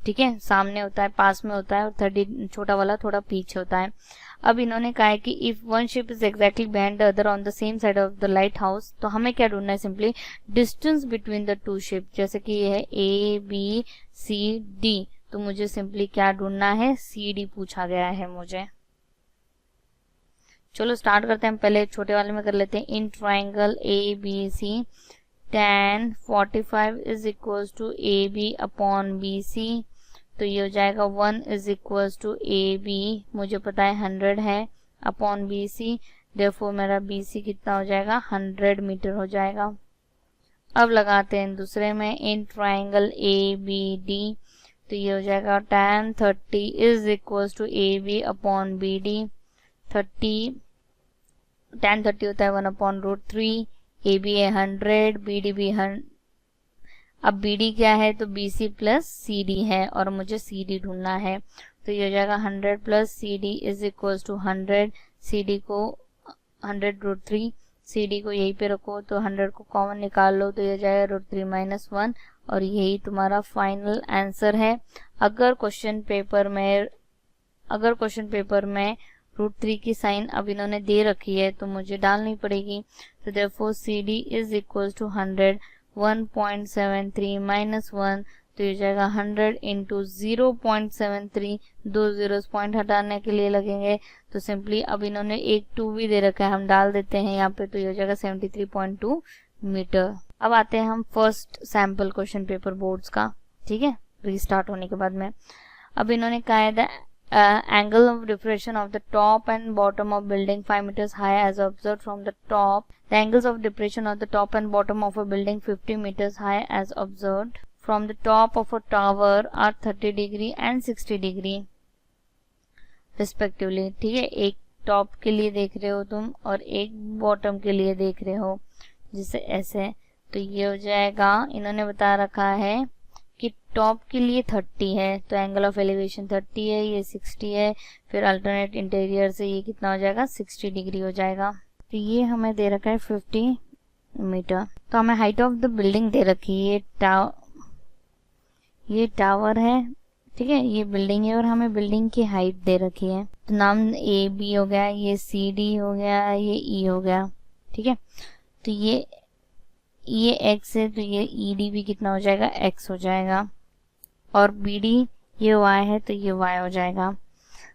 Speaker 1: ठीक है, सामने होता है, पास में होता है, और 30 छोटा वाला थोड़ा पीछे होता है। अब इन्होंने कहा है कि if one ship is exactly behind the other on the same side of the light house, तो हमें क्या ढूंढना है, simply distance between the 2 ship, जैसे कि ये है ABCD, तो मुझे सिंपली क्या ढूंढना है, CD पूछा गया है मुझे। चलो स्टार्ट करते हैं, पहले छोटे वाले में कर लेते हैं। In triangle ABC tan 45 is equals to AB upon BC, तो ये हो जाएगा 1 इज इक्वल्स टू AB, मुझे पता है 100 है, अपॉन BC, देयरफॉर मेरा BC कितना हो जाएगा, 100 मीटर हो जाएगा। अब लगाते हैं दूसरे में, इन ट्राइंगल ABD, तो ये हो जाएगा tan 30 is equals to AB upon BD, tan 30 होता है 1 अपॉन √3, AB है 100, BD भी 100। अब BD क्या है, तो BC प्लस CD है, और मुझे CD ढूंढना है, तो ये हो जाएगा 100 plus CD is equals to 100, CD को 100 √3, CD को यहीं पे रखो, तो 100 को कॉमन निकाल लो, तो ये हो जाएगा √3 माइनस 1, और यही तुम्हारा फाइनल आंसर है। अगर क्वेश्चन पेपर में √3 की साइन अब इन्होंने दे रखी है तो मुझे डालनी पड़ेगी, तो therefore CD is equals to 100, 1.73 minus 1, तो ये जाएगा 100 इंटू 0.73, 2 जीरोस पॉइंट हटाने के लिए लगेंगे, तो सिंपली अब इन्होंने एक 2 भी दे रखा है, हम डाल देते हैं यहाँ पे, तो ये हो जाएगा 73.2 मीटर। अब आते हैं हम first sample question paper boards का, ठीक है, रीस्टार्ट होने के बाद में। अब इन्होंने कहा है angle of depression of the top and bottom of building 5 meters high as observed from the top. The angles of depression of the top and bottom of a building 50 meters high as observed from the top of a tower are 30 degree and 60 degree respectively. ठीक है, एक top के लिए देख रहे हो तुम और एक बॉटम के लिए देख रहे हो, जिसे ऐसे, तो ये हो जाएगा, इन्होंने बता रखा है कि टॉप के लिए 30 है तो एंगल ऑफ एलिवेशन 30 है, ये 60 है, फिर अल्टरनेट इंटीरियर से ये कितना हो जाएगा 60 डिग्री हो जाएगा। तो ये हमें दे रखा है 50 मीटर। तो हमें हाइट ऑफ द बिल्डिंग दे रखी है, ये टावर है, ठीक है, ये बिल्डिंग है और हमें बिल्डिंग की हाइट दे रखी है। तो नाम ए बी हो गया, ये सी डी हो गया, ये ई हो गया, ठीक है। तो ये x है तो ये ई डी भी कितना हो जाएगा x हो जाएगा, और बी डी ये y है तो ये y हो जाएगा।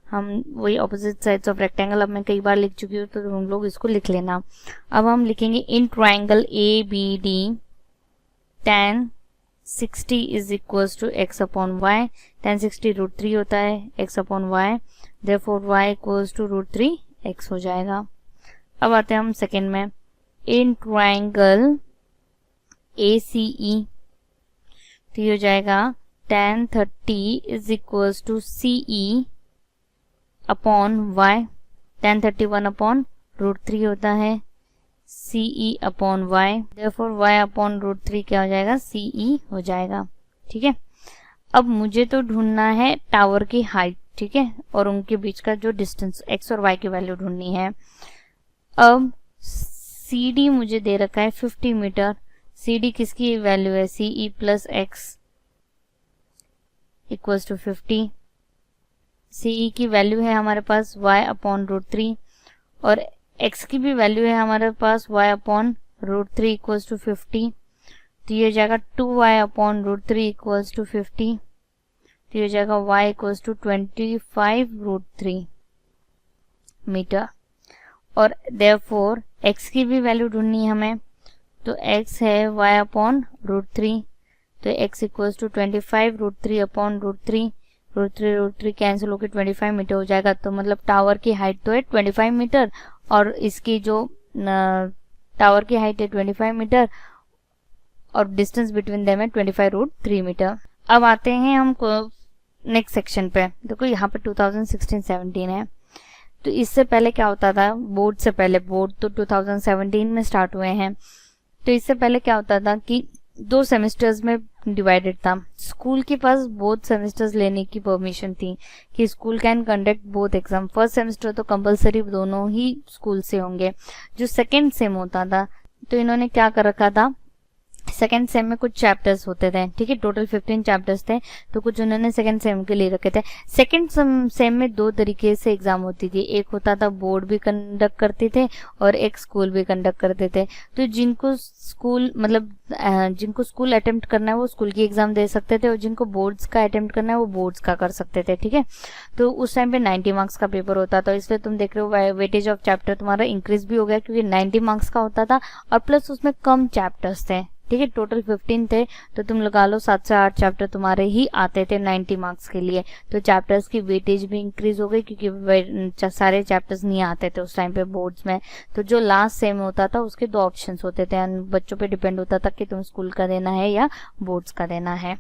Speaker 1: हम वही ऑपोजिट साइड्स ऑफ रेक्टेंगल अब मैं कई बार लिख चुकी हूँ तो तुम लोग इसको लिख लेना। अब हम लिखेंगे in triangle A B D tan 60 is equal to x upon y. tan 60 √3 होता है x upon y, therefore y equals to √3x हो जाएगा। अब आते हैं हम सेकेंड में, इन ट्राइंगल ACE, तो ये हो जाएगा tan 30 is equal to CE upon y। tan 31 upon √3 होता है CE upon y, therefore y upon √3 क्या हो जाएगा CE हो जाएगा, ठीक है। अब मुझे तो ढूंढना है टावर की हाइट, ठीक है, और उनके बीच का जो डिस्टेंस x और y की वैल्यू ढूंढनी है। अब CD मुझे दे रखा है 50 मीटर, CD किसकी वैल्यू है CE plus x equals to 50। CE की वैल्यू है हमारे पास y अपॉन √3 और x की भी वैल्यू है हमारे पास y अपॉन √3 इक्वल्स टू 50। तो ये हो जाएगा 2y अपॉन √3 इक्वल्स टू 50। तो ये हो जाएगा y इक्वल्स टू 25√3 मीटर। और देयरफॉर x की भी वैल्यू ढूंढनी है हमें, तो x है y अपॉन √3, तो x इक्वल्स टू 25√3 अपॉन √3, √3 कैंसिल होकर 25 मीटर हो जाएगा। तो मतलब टावर की हाइट तो है 25 मीटर और इसकी जो टावर की हाइट है 25 मीटर और डिस्टेंस बिटवीन देम है 25√3 मीटर। अब आते हैं हम नेक्स्ट सेक्शन पे। देखो यहाँ पे 2016-17 है, तो इससे पहले क्या होता था, बोर्ड से पहले, बोर्ड तो 2017 में स्टार्ट हुए हैं, तो इससे पहले क्या होता था कि 2 सेमेस्टर्स में डिवाइडेड था। स्कूल के पास बोथ सेमेस्टर्स लेने की परमिशन थी कि school can conduct both exam. First semester तो कंपलसरी दोनों ही स्कूल से होंगे। जो सेकेंड सेम होता था तो इन्होंने क्या कर रखा था, सेकेंड सेम में कुछ चैप्टर्स होते थे, ठीक है, टोटल 15 चैप्टर्स थे, तो कुछ उन्होंने सेकेंड सेम के लिए रखे थे। सेकेंड सेम में 2 तरीके से एग्जाम होती थी, एक होता था बोर्ड भी कंडक्ट करते थे और एक स्कूल भी कंडक्ट करते थे। तो जिनको स्कूल अटेम्प्ट करना है वो स्कूल की एग्जाम दे सकते थे और जिनको बोर्ड्स का अटेम्प्ट करना है वो बोर्ड्स का कर सकते थे, ठीक है। तो उस टाइम पे 90 मार्क्स का पेपर होता था, इसलिए तुम देख रहे हो वेटेज ऑफ चैप्टर तुम्हारा इंक्रीज भी हो गया क्योंकि 90 मार्क्स का होता था और प्लस उसमें कम चैप्टर्स थे, ठीक है, टोटल 15 थे, तो तुम लगा लो 7 से 8 चैप्टर तुम्हारे ही आते थे 90 मार्क्स के लिए। तो चैप्टर्स की वेटेज भी इंक्रीज हो गई क्योंकि सारे चैप्टर्स नहीं आते थे उस टाइम पे बोर्ड्स में। तो जो लास्ट सेम होता था उसके 2 ऑप्शंस होते थे, बच्चों पे डिपेंड होता था कि तुम स्कूल का देना है या बोर्ड्स का देना है,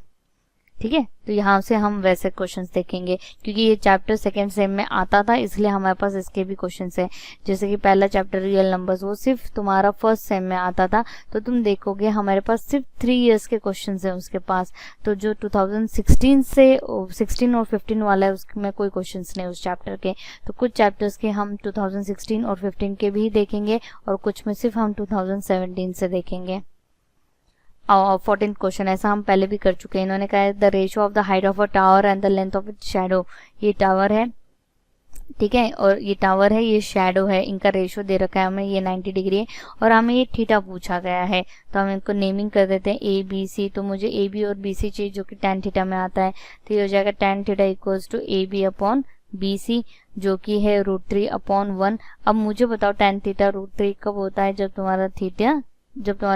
Speaker 1: ठीक है। तो यहाँ से हम वैसे क्वेश्चंस देखेंगे क्योंकि ये चैप्टर सेकेंड सेम में आता था, इसलिए हमारे पास इसके भी क्वेश्चंस है। जैसे कि पहला चैप्टर रियल नंबर्स, वो सिर्फ तुम्हारा फर्स्ट सेम में आता था, तो तुम देखोगे हमारे पास सिर्फ 3 इयर्स के क्वेश्चंस हैं उसके पास। तो जो 2016 से 16 और 15 वाला है उसमें कोई क्वेश्चंस नहीं उस चैप्टर के। तो कुछ चैप्टर्स के हम 2016 और 15 के भी देखेंगे और कुछ में सिर्फ हम 2017 से देखेंगे। 14th क्वेश्चन, ऐसा हम पहले भी कर चुके हैं। इन्होंने कहा है the ratio of the height of a tower and the length of its shadow. ये टावर है, ठीक है, और ये टावर है, ये शैडो है, इनका रेशियो दे रखा है हमें, ये 90 डिग्री है और हमें ये थीटा पूछा गया है, तो हम इनको नेमिंग कर देते हैं ए बी सी। तो मुझे ए बी और बी सी चाहिए जो कि tan थीटा में आता है, तो ये हो जाएगा tan theta equals to A B upon B C जो कि है √3 अपॉन 1। अब मुझे बताओ tan थीटा √3 कब होता है, जब तुम्हारा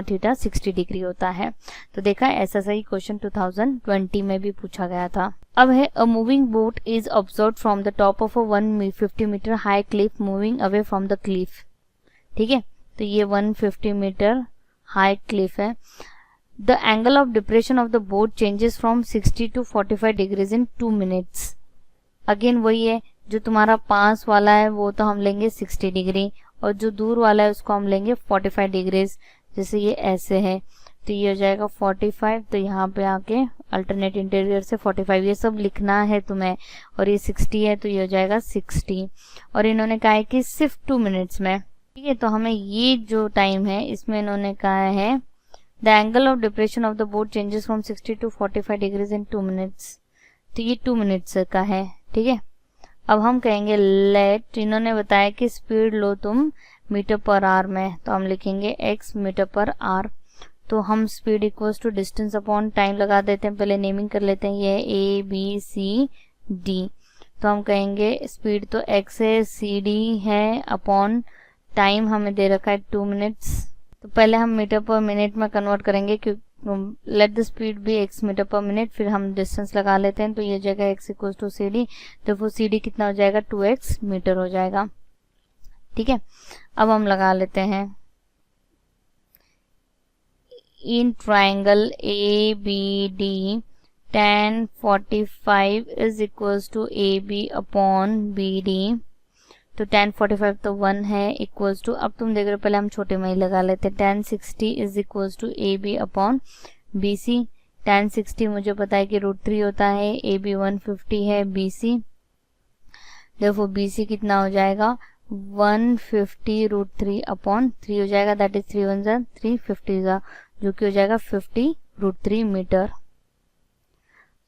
Speaker 1: थीटा 60 डिग्री होता है। तो देखा, ऐसा सही क्वेश्चन 2020 में भी पूछा गया था। अब है a moving boat is observed from the top of a 150 metre high cliff moving away from the cliff, ठीक है। तो ये 150 मीटर हाई क्लिफ है। The angle of depression of the boat changes from 60 to 45 degrees in 2 minutes. Again वही है, जो तुम्हारा पास वाला है वो तो हम लेंगे 60 डिग्री और जो दूर वाला है उसको हम लेंगे 45 डिग्रीज। जैसे ये ऐसे है तो ये हो जाएगा 45, तो यहाँ पे आके अल्टरनेट इंटीरियर से 45 ये सब लिखना है तुम्हें, और ये 60 है तो ये हो जाएगा 60। और इन्होंने कहा है कि सिर्फ 2 मिनट्स में, ठीक है। तो हमें ये जो टाइम है इसमें इन्होंने कहा है the angle of depression of the boat changes from 60 to 45 degrees in 2 minutes, तो ये 2 मिनट्स का है, ठीक है। अब हम कहेंगे लेट, इन्होंने बताया कि स्पीड लो तुम मीटर पर आवर में, तो हम लिखेंगे x मीटर पर आवर। तो हम speed equals to distance upon time लगा देते हैं, पहले नेमिंग कर लेते हैं, ये ABCD। तो हम कहेंगे स्पीड तो x है, CD है, अपॉन टाइम हमें दे रखा है 2 मिनट्स। तो पहले हम मीटर पर मिनट में कन्वर्ट करेंगे, क्योंकि let the speed be x metre per minute, फिर हम डिस्टेंस लगा लेते हैं, तो ये जगह x इक्वल्स टू CD, तो वो CD कितना हो जाएगा 2x मीटर हो जाएगा, ठीक है। अब हम लगा लेते हैं in triangle ABD tan 45 is equals to AB upon BD, तो tan 45 तो 1 है इक्वल्स टू, अब तुम देख रहे हो पहले हम छोटे में ही लगा लेते हैं, tan 60 is equals to AB upon BC। tan 60 मुझे पता है कि √3 होता है, AB 150 है, BC देखो BC कितना हो जाएगा 150 √3 अपॉन 3 हो जाएगा, दैट इज 3 1 जा 3 50 जा, जो कि हो जाएगा 50 √3 मीटर।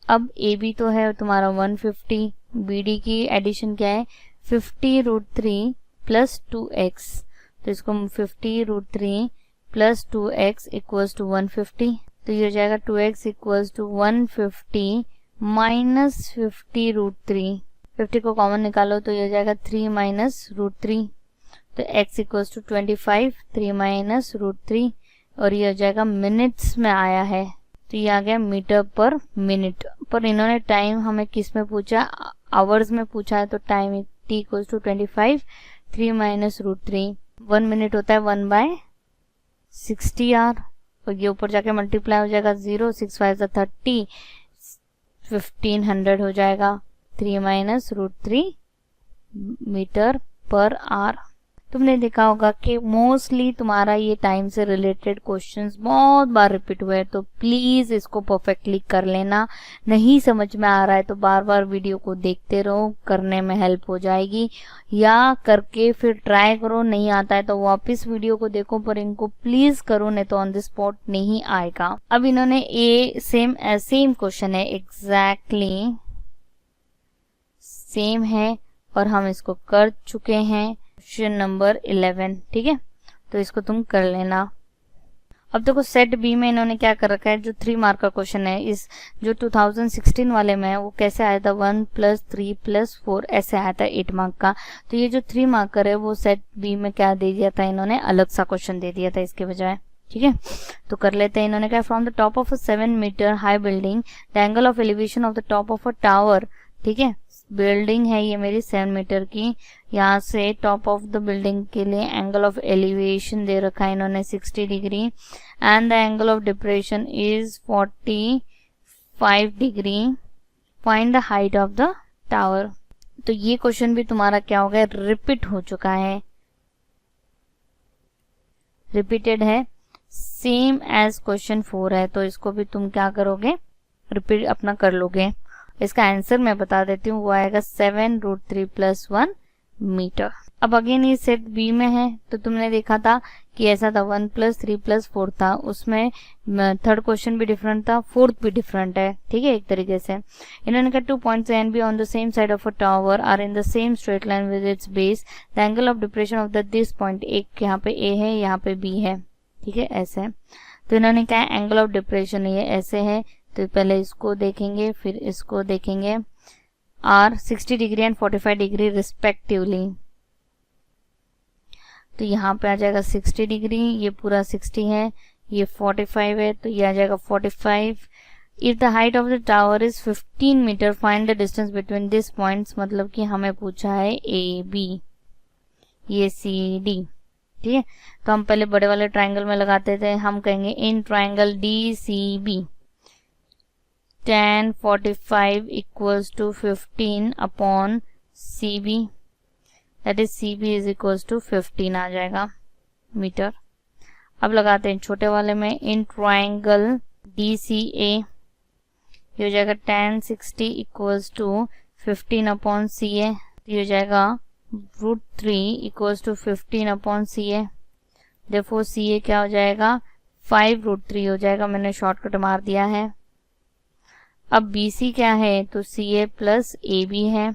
Speaker 1: अब AB तो है तुम्हारा 150, BD की एडिशन क्या है 50 √3 प्लस 2x, तो इसको 50 √3 प्लस 2x इक्वल्स टू 150, तो ये हो जाएगा 2x इक्वल्स टू 150 माइनस 50 √3, 50 को कॉमन निकालो तो ये हो जाएगा 3 माइनस √3, तो x इक्वल्स टू 25 3 माइनस √3, और ये हो जाएगा मिनट्स में आया है, तो ये आ गया मीटर पर मिनट। पर इन्होंने टाइम हमें किस में पूछा, आवर्स में पूछा है, तो time t equals to 25 3 minus √3, 1 minute होता है 1/60 आवर, और ये ऊपर जाके मल्टीप्लाई हो जाएगा 0 6 5 30 1500 हो जाएगा 3 माइनस √3 मीटर पर आवर। तुमने देखा होगा कि मोस्टली तुम्हारा ये टाइम से रिलेटेड क्वेश्चंस बहुत बार रिपीट हुए हैं, तो प्लीज इसको परफेक्टली कर लेना। नहीं समझ में आ रहा है तो बार बार वीडियो को देखते रहो, करने में हेल्प हो जाएगी, या करके फिर ट्राई करो, नहीं आता है तो वापस वीडियो को देखो, पर इनको प्लीज करो, नहीं तो ऑन द स्पॉट नहीं आएगा। अब इन्होंने ये सेम क्वेश्चन है, एग्जैक्टली सेम है, और हम इसको कर चुके हैं, क्वेश्चन नंबर 11, ठीक है। तो इसको तुम कर लेना। अब देखो सेट बी में इन्होंने क्या कर रखा है, जो 3 मार्क का क्वेश्चन है, इस जो 2016 वाले में है वो कैसे आया था 1 + 3 + 4 ऐसे आया था 8 मार्क का। तो ये जो 3 मार्कर है वो सेट बी में क्या दे दिया था, इन्होंने अलग सा क्वेश्चन दे दिया था इसके बजाय, ठीक है। तो कर लेते हैं। इन्होंने कहा from the top of a 7 metre high building the angle of elevation of the top of a tower, ठीक है। बिल्डिंग है ये मेरी 7 मीटर की, यहाँ से टॉप ऑफ द बिल्डिंग के लिए एंगल ऑफ एलिवेशन दे रखा है इन्होंने 60 degree, and the angle of depression is 45 degree, find the height of the tower. तो ये क्वेश्चन भी तुम्हारा क्या हो गया, रिपीट हो चुका है, रिपीटेड है, सेम एज क्वेश्चन 4 है, तो इसको भी तुम क्या करोगे, रिपीट अपना कर लोगे। इसका आंसर मैं बता देती हूँ, वो आएगा 7 √3 + 1 मीटर। अब अगेन ये सेट बी में है, तो तुमने देखा था कि ऐसा था 1 + 3 + 4 था, उसमें थर्ड क्वेश्चन भी डिफरेंट था, फोर्थ भी डिफरेंट है, ठीक है। एक तरीके से इन्होंने कहा 2 points A and B on the same side of a tower are in the same straight line with its base, the angle of depression of this point, एक यहाँ पे A है, यहाँ पे B है, ठीक है, ऐसे। तो इन्होंने कहा एंगल ऑफ डिप्रेशन ये ऐसे है, तो पहले इसको देखेंगे फिर इसको देखेंगे, are 60 degree and 45 degree respectively. तो यहाँ पे आ जाएगा 60 डिग्री, ये पूरा 60 है, ये 45 है, तो ये आ जाएगा 45। If the height of the tower is 15 metre find the distance between this points, मतलब कि हमें पूछा है ए बी, ये सी डी, ठीक है। तो हम पहले बड़े वाले ट्राइंगल में लगाते थे, हम कहेंगे in triangle DCB tan 45 equals to 15 upon CB, that is CB is equals to 15 आ जाएगा मीटर। अब लगाते हैं छोटे वाले में इन ट्राइंगल DCA, ये हो जाएगा tan 60 equals to 15 upon CA, ये हो जाएगा √3 equals to 15 upon CA, therefore CA क्या हो जाएगा 5√3 हो जाएगा, मैंने शॉर्टकट मार दिया है। अब BC क्या है, तो CA प्लस AB है,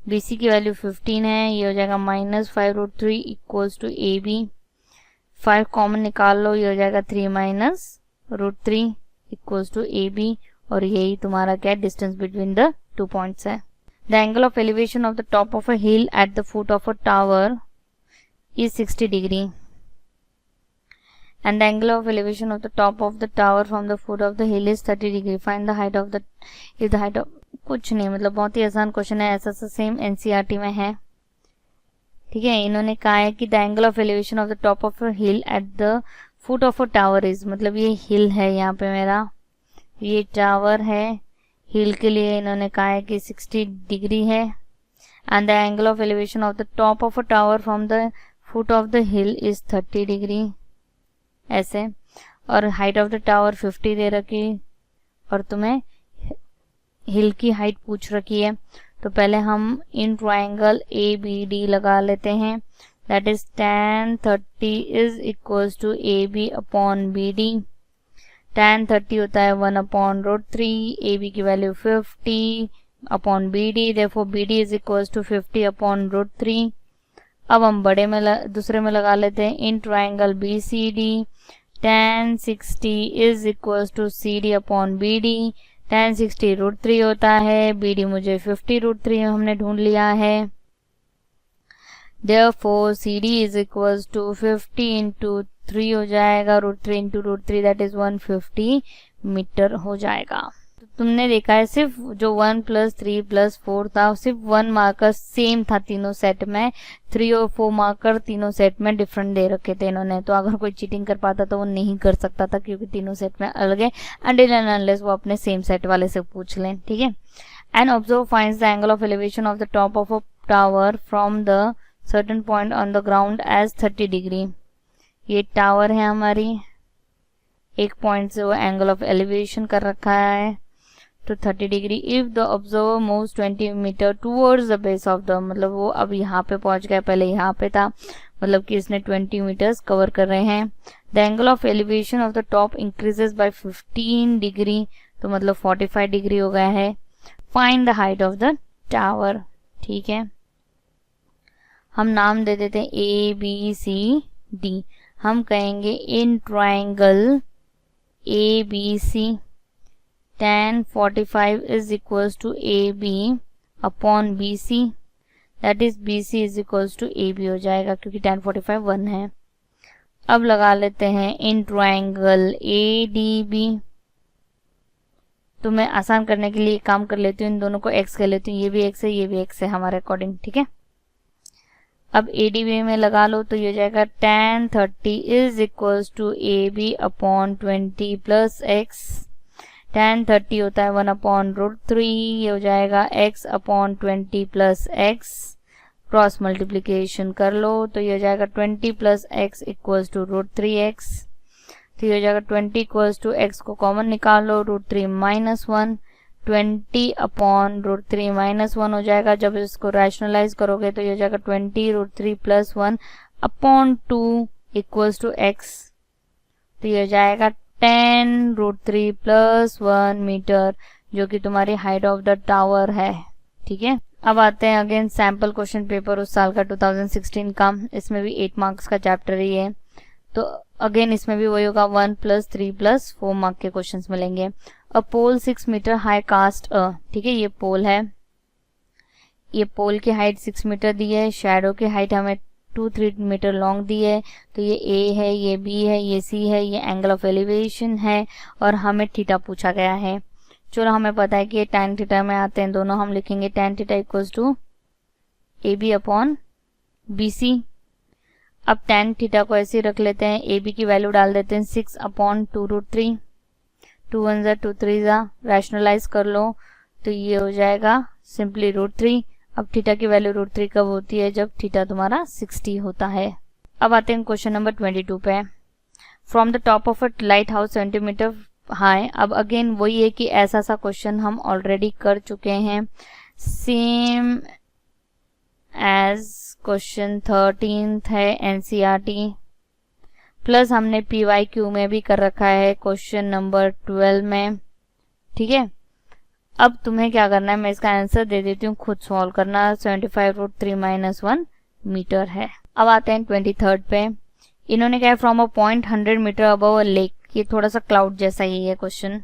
Speaker 1: BC की वैल्यू 15 है, ये हो जाएगा minus 5√3 equals to AB, 5 common निकाल लो, ये हो जाएगा 3 माइनस √3 इक्वल्स टू AB, और यही तुम्हारा क्या डिस्टेंस बिटवीन द 2 पॉइंट्स है। The angle of elevation of the top of a hill at the foot of a tower is 60 degree and the angle of elevation of the top of the tower from the foot of the hill is 30 degree. Find the height of the if the height of कुछ नहीं, मतलब बहुत ही आसान question है, ऐसा same NCERT में है, ठीक है। इन्होंने कहा है कि the angle of elevation of the top of a hill at the foot of a tower is, मतलब ये हिल है, यहाँ पे मेरा ये टावर है, हिल के लिए इन्होंने कहा है कि 60 डिग्री है, and the angle of elevation of the top of a tower from the foot of the hill is 30 degree ऐसे, और हाइट ऑफ द टावर 50 दे रखी, और तुम्हें हिल की हाइट पूछ रखी है। तो पहले हम इन ट्राइंगल ABD लगा लेते हैं, that is tan 30 is equals to AB upon BD, tan 30 होता है 1 अपॉन √3, AB की value 50 upon BD, therefore BD is equals to 50 upon √3। अब हम बड़े में दूसरे में लगा लेते हैं in triangle BCD, tan 60 is equals to CD upon BD, tan 60 √3 होता है, BD मुझे 50 √3 हमने ढूंढ लिया है, therefore CD is equals to 50 into 3 हो जाएगा, √3 इंटू √3 दैट इज 150 मीटर हो जाएगा। तो तुमने देखा है सिर्फ जो 1 + 3 + 4 था, सिर्फ 1 मार्कर सेम था तीनों सेट में, 3 और 4 मार्कर तीनों सेट में डिफरेंट दे रखे थे इन्होंने। तो अगर कोई चीटिंग कर पाता तो वो नहीं कर सकता था, क्योंकि तीनों सेट में अलग है, अनटिल एंड अनलेस वो अपने सेम सेट वाले से पूछ लें, ठीक है। And observe finds the angle of elevation of the top of a tower from the certain point on the ground as 30 degree. ये टावर है हमारी, एक पॉइंट से वो एंगल ऑफ एलिवेशन कर रखा है तो 30 degree. If the observer moves 20 metre towards the base of the, मतलब वो अब यहाँ पे पहुंच गया, पहले यहाँ पे था, मतलब कि इसने 20 मीटर्स कवर कर रहे हैं। The angle of elevation of the top increases by 15 degree, तो मतलब 45 डिग्री हो गया है। Find the height of the tower, ठीक है। हम नाम दे देते हैं ABCD। हम कहेंगे in triangle ABC tan 45 is equals to AB upon BC, that is BC is equals to AB हो जाएगा, क्योंकि tan 45 1 है। अब लगा लेते हैं इन ट्राइंगल ADB। तो मैं आसान करने के लिए काम कर लेती हूँ, इन दोनों को x कर लेती हूँ, ये भी x है, ये भी x है हमारे अकॉर्डिंग, ठीक है। अब ADB में लगा लो तो ये हो जाएगा tan 30 is equals to AB upon 20 plus x, tan 30 होता है 1 अपॉन √3, ये हो जाएगा x upon 20 plus x, cross multiplication कर लो तो ये हो जाएगा 20 plus x equals to √3x, तो ये हो जाएगा 20 इक्वल्स टू x को कॉमन निकाल लो, √3 माइनस 1, 20 अपॉन √3 माइनस 1 हो जाएगा। जब इसको रैशनलाइज करोगे तो ये हो जाएगा 20 √3 plus 1 upon 2 equals to x, तो ये हो जाएगा 10 √3 प्लस 1 मीटर, जो कि तुम्हारी हाइट ऑफ द टावर है, ठीक है। अब आते हैं अगेन सैम्पल क्वेश्चन पेपर उस साल का 2016 का, इसमें भी 8 मार्क्स का चैप्टर ही है। तो अगेन इसमें भी वही होगा, 1 + 3 + 4 मार्क के क्वेश्चंस मिलेंगे। अ पोल 6 मीटर हाई कास्ट अ, ठीक है, ये पोल है, ये पोल की हाइट 6 मीटर दी है, शैडो की हाइट हमें 2-3 मीटर लॉन्ग दी है, तो ये A है, ये B है, ये C है, ये एंगल ऑफ एलिवेशन है, और हमें थीटा पूछा गया है। चलो हमें पता है कि ये tan थीटा में आते हैं दोनों, हम लिखेंगे tan theta equals to AB upon BC। अब tan थीटा को ऐसे ही रख लेते हैं, ए बी की वैल्यू डाल देते हैं 6/2√3, 2 1 ज़ा 2 3 ज़ा, रैशनलाइज कर लो तो ये हो जाएगा सिंपली √3। अब थीटा की वैल्यू √3 कब होती है, जब थीटा तुम्हारा 60 होता है। अब आते हैं क्वेश्चन नंबर 22 पे। From the top of a lighthouse 70 metre high. अब अगेन वही है कि ऐसा सा क्वेश्चन हम ऑलरेडी कर चुके हैं, सेम एज क्वेश्चन 13 है एनसीईआरटी, प्लस हमने पीवाईक्यू में भी कर रखा है क्वेश्चन नंबर 12 में। ठीक है, अब तुम्हें क्या करना है, मैं इसका आंसर दे देती हूँ, खुद सॉल्व करना। 75√3 - 1 मीटर है। अब आते हैं 23 पे। इन्होंने क्या है, from a point 100 metre above a lake. ये थोड़ा सा क्लाउड जैसा ही है क्वेश्चन,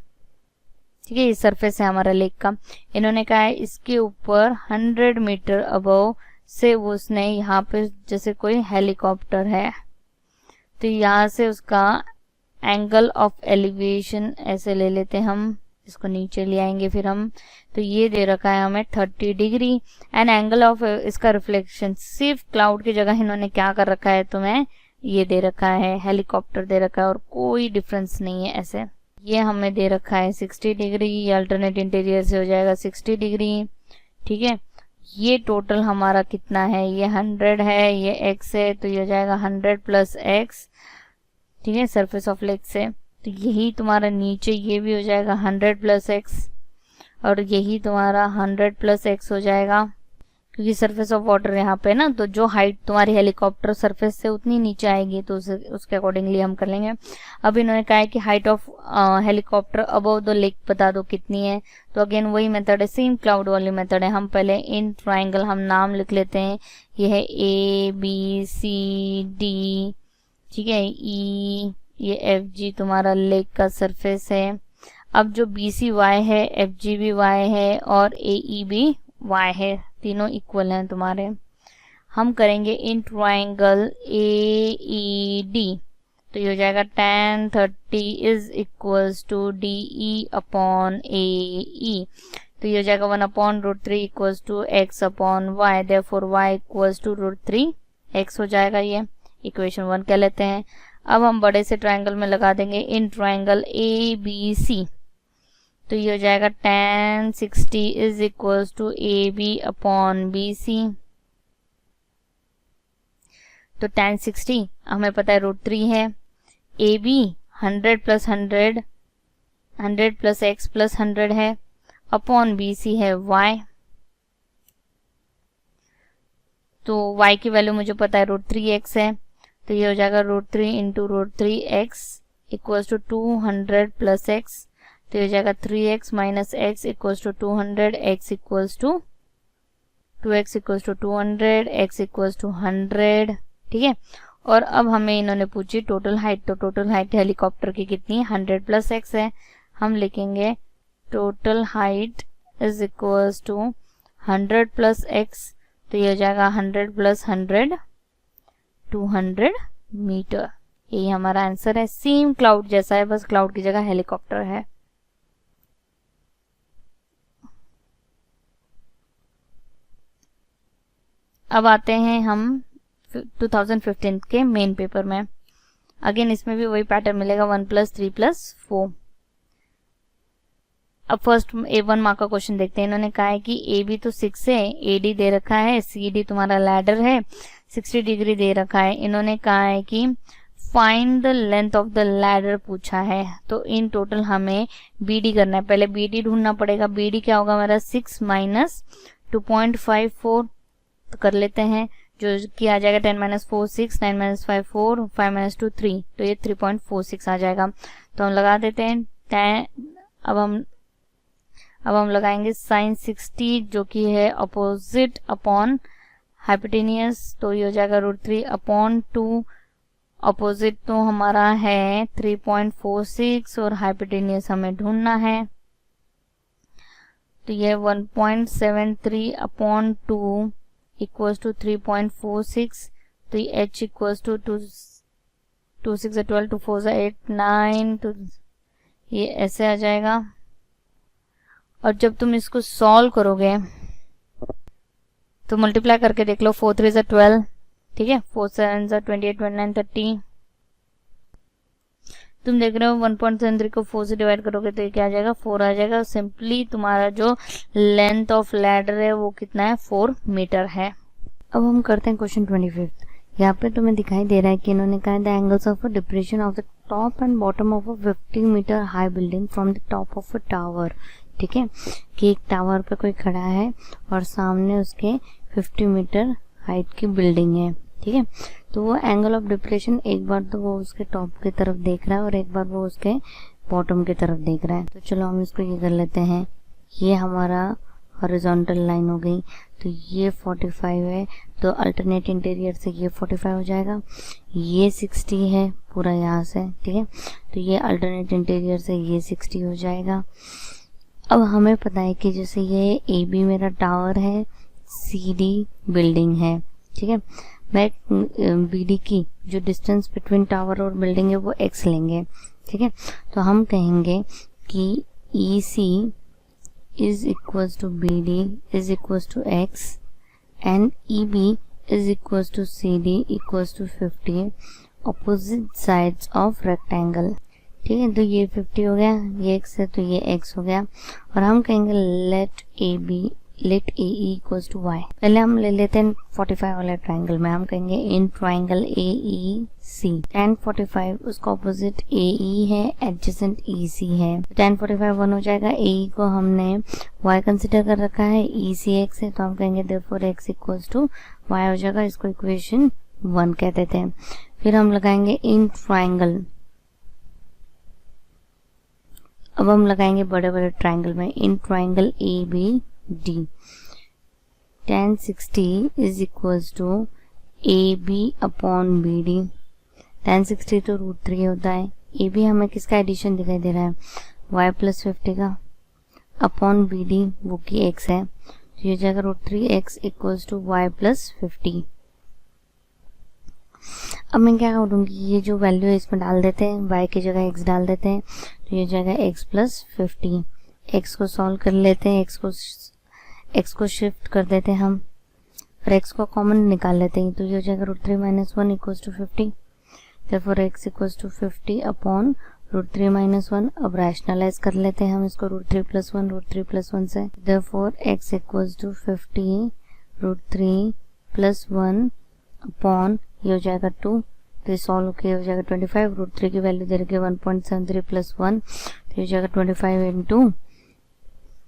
Speaker 1: ठीक है, ये सरफेस है हमारा लेक का। इन्होंने कहा है इसके ऊपर 100 मीटर अबव से उसने यहाँ पे जैसे कोई हेलीकॉप्टर है, तो यहाँ से उसका एंगल ऑफ एलिवेशन ऐसे ले लेते हैं हम, इसको नीचे ले आएंगे फिर हम, तो ये दे रखा है हमें 30 डिग्री एंड एंगल ऑफ इसका रिफ्लेक्शन। सिर्फ क्लाउड की जगह इन्होंने क्या कर रखा है, तुम्हें ये दे रखा है हेलीकॉप्टर दे रखा है, और कोई डिफरेंस नहीं है ऐसे। ये हमें दे रखा है 60 डिग्री, ये अल्टरनेट इंटीरियर से हो जाएगा 60 डिग्री। ठीक है, ये टोटल हमारा कितना है, ये 100 है, ये x है, तो ये हो जाएगा 100 + x। ठीक है, सरफेस ऑफ लेक से, तो यही तुम्हारा नीचे ये भी हो जाएगा 100 + x, और यही तुम्हारा 100 + x हो जाएगा, क्योंकि सरफेस ऑफ वाटर यहाँ पे ना, तो जो हाइट तुम्हारी हेलीकॉप्टर सरफेस से उतनी नीचे आएगी, तो उसके अकॉर्डिंगली हम कर लेंगे। अब इन्होंने कहा है कि height of helicopter above the lake बता दो कितनी है, तो अगेन वही मेथड है, सेम क्लाउड वाली मेथड है। हम पहले इन ट्राइंगल हम नाम लिख लेते हैं, ये है ABCD, ठीक है, E, ये FG तुम्हारा लेक का सरफेस है। अब जो BC Y है, FG भी Y है, और AE भी Y है, तीनों इक्वल हैं तुम्हारे। हम करेंगे इन ट्राइंगल AED, तो ये हो जाएगा tan 30 = DE/AE, तो ये हो जाएगा 1/√3 = x/y, देयरफॉर y = √3x हो जाएगा। ये इक्वेशन 1 कह लेते हैं। अब हम बड़े से ट्राइंगल में लगा देंगे इन ट्राइंगल ABC, तो ये हो जाएगा tan 60 = AB/BC, तो tan 60 हमें पता है √3 है, AB 100 + 100, 100 + x + 100 है, अपॉन BC है y, तो y की वैल्यू मुझे पता है √3x है, तो ये हो जाएगा √3 × √3x = 200 + x, तो ये हो जाएगा 3x - x = 200, x = 2x = 200, x = 100। ठीक है, और अब हमें इन्होंने पूछी टोटल हाइट, तो टोटल हाइट हेलीकॉप्टर की कितनी है, 100 + x है। हम लिखेंगे टोटल हाइट = 100 + x, तो ये हो जाएगा 100 + 100 200 मीटर। यही हमारा आंसर है, सेम क्लाउड जैसा है, बस क्लाउड की जगह हेलीकॉप्टर है। अब आते हैं हम 2015 के मेन पेपर में। अगेन इसमें भी वही पैटर्न मिलेगा, 1 + 3 + 4। अब फर्स्ट A1 मार्क का क्वेश्चन देखते हैं। इन्होंने कहा है कि AB तो 6 है, AD दे रखा है, CD तुम्हारा लैडर है, 60 डिग्री दे रखा है। इन्होंने कहा है कि find the length of the ladder पूछा है, तो इन टोटल हमें BD करना है। पहले BD ढूंढना पड़ेगा। BD क्या होगा हमारा, 6 - 2.54, तो कर लेते हैं, जो कि आ जाएगा 10 - 4 6, 9 - 5 4, 5 - 2 3, तो ये 3.46 आ जाएगा। तो हम लगा देते हैं अब हम लगाएंगे sin 60, जो कि है अपोजिट अपॉन हाइपोटेनियस, तो ये हो जाएगा √3/2। अपोजिट तो हमारा है 3.46 और हाइपोटेनियस हमें ढूंढना है, तो ये 1.73/2 = 3.46, तो ये h = 2 6 12, 2 4 8 9, तो ये ऐसे आ जाएगा। और जब तुम इसको सॉल्व करोगे तो मल्टीप्लाई करके देख लो, 4 3 12, ठीक है। 4 7 28 29 30। तुम देख रहे हो 1.73 को 4 से डिवाइड करोगे तो ये क्या आ जाएगा, 4 आ जाएगा। सिंपली तुम्हारा जो लेंथ ऑफ लैडर है वो कितना है, 4 मीटर है। अब हम करते हैं क्वेश्चन 25। यहाँ पे तुम्हें दिखाई दे रहा है कि इन्होंने कहा the angles of a depression of the top and bottom of a 50 metre high building from the top of a tower. ठीक है, कि एक टावर पे कोई खड़ा है और सामने उसके 50 मीटर हाइट की बिल्डिंग है। ठीक है, तो वो एंगल ऑफ डिप्रेशन एक बार तो वो उसके टॉप की तरफ देख रहा है और एक बार वो उसके बॉटम की तरफ देख रहा है। तो चलो हम इसको ये कर लेते हैं, ये हमारा हॉरिजॉन्टल लाइन हो गई, तो ये 45 है, तो अल्टरनेट इंटीरियर से ये 45 हो जाएगा, ये 60 है पूरा यहाँ से। ठीक है, तो ये अल्टरनेट इंटीरियर से ये 60 हो जाएगा। अब हमें पता है कि जैसे ये ए बी मेरा टावर है, सी डी बिल्डिंग है। ठीक है, मैं बी डी की जो डिस्टेंस बिटवीन टावर और बिल्डिंग है वो एक्स लेंगे। ठीक है, तो हम कहेंगे कि E C is equals to B D is equals to X and E B is equals to C D equals to 50 opposite sides of rectangle. ठीक है, तो ये 50 हो गया, ये x है तो ये x हो गया, और हम कहेंगे let A E equals to y। पहले हम ले लेते हैं 45 वाले ट्राइंगल में, हम कहेंगे in triangle A E C tan 45 उसका ऑपोजिट ए ई है, एडजेसेंट ई सी है, tan 45 1 हो जाएगा। ए ई को हमने y कंसिडर कर रखा है, ई सी x है, तो हम कहेंगे therefore x equals to y हो जाएगा। इसको इक्वेशन 1 कह देते हैं। फिर हम लगाएंगे इन ट्राइंगल, अब हम लगाएंगे बड़े बड़े ट्राइंगल में, in triangle A B D tan 60 is equals to A B upon B D. tan 60 तो √3 होता है, ए बी हमें किसका एडिशन दिखाई दे रहा है, y प्लस 50 का, अपॉन बी डी वो की x है, तो ये जाएगा √3x equals to y plus 50। अब मैं क्या करूँगी, ये जो वैल्यू है इसमें डाल देते हैं, y की जगह x डाल देते हैं, तो ये जाएगा x प्लस 50। x को सॉल्व कर लेते हैं, x को शिफ्ट कर देते हैं हम, और x को कॉमन निकाल लेते हैं, तो ये हो जाएगा √3 - 1 equals to 50। therefore x equals to 50 upon √3 - 1। अब रैशनलाइज कर लेते हैं हम इसको, √3 + 1 √3 + 1 से, therefore x equals to 50 √3 + 1 upon ये हो जाएगा 2, तो ये सॉल्व होके हो जाएगा 25। √3 की वैल्यू दे रखी है 1.73 + 1, तो ये जाएगा 25 ×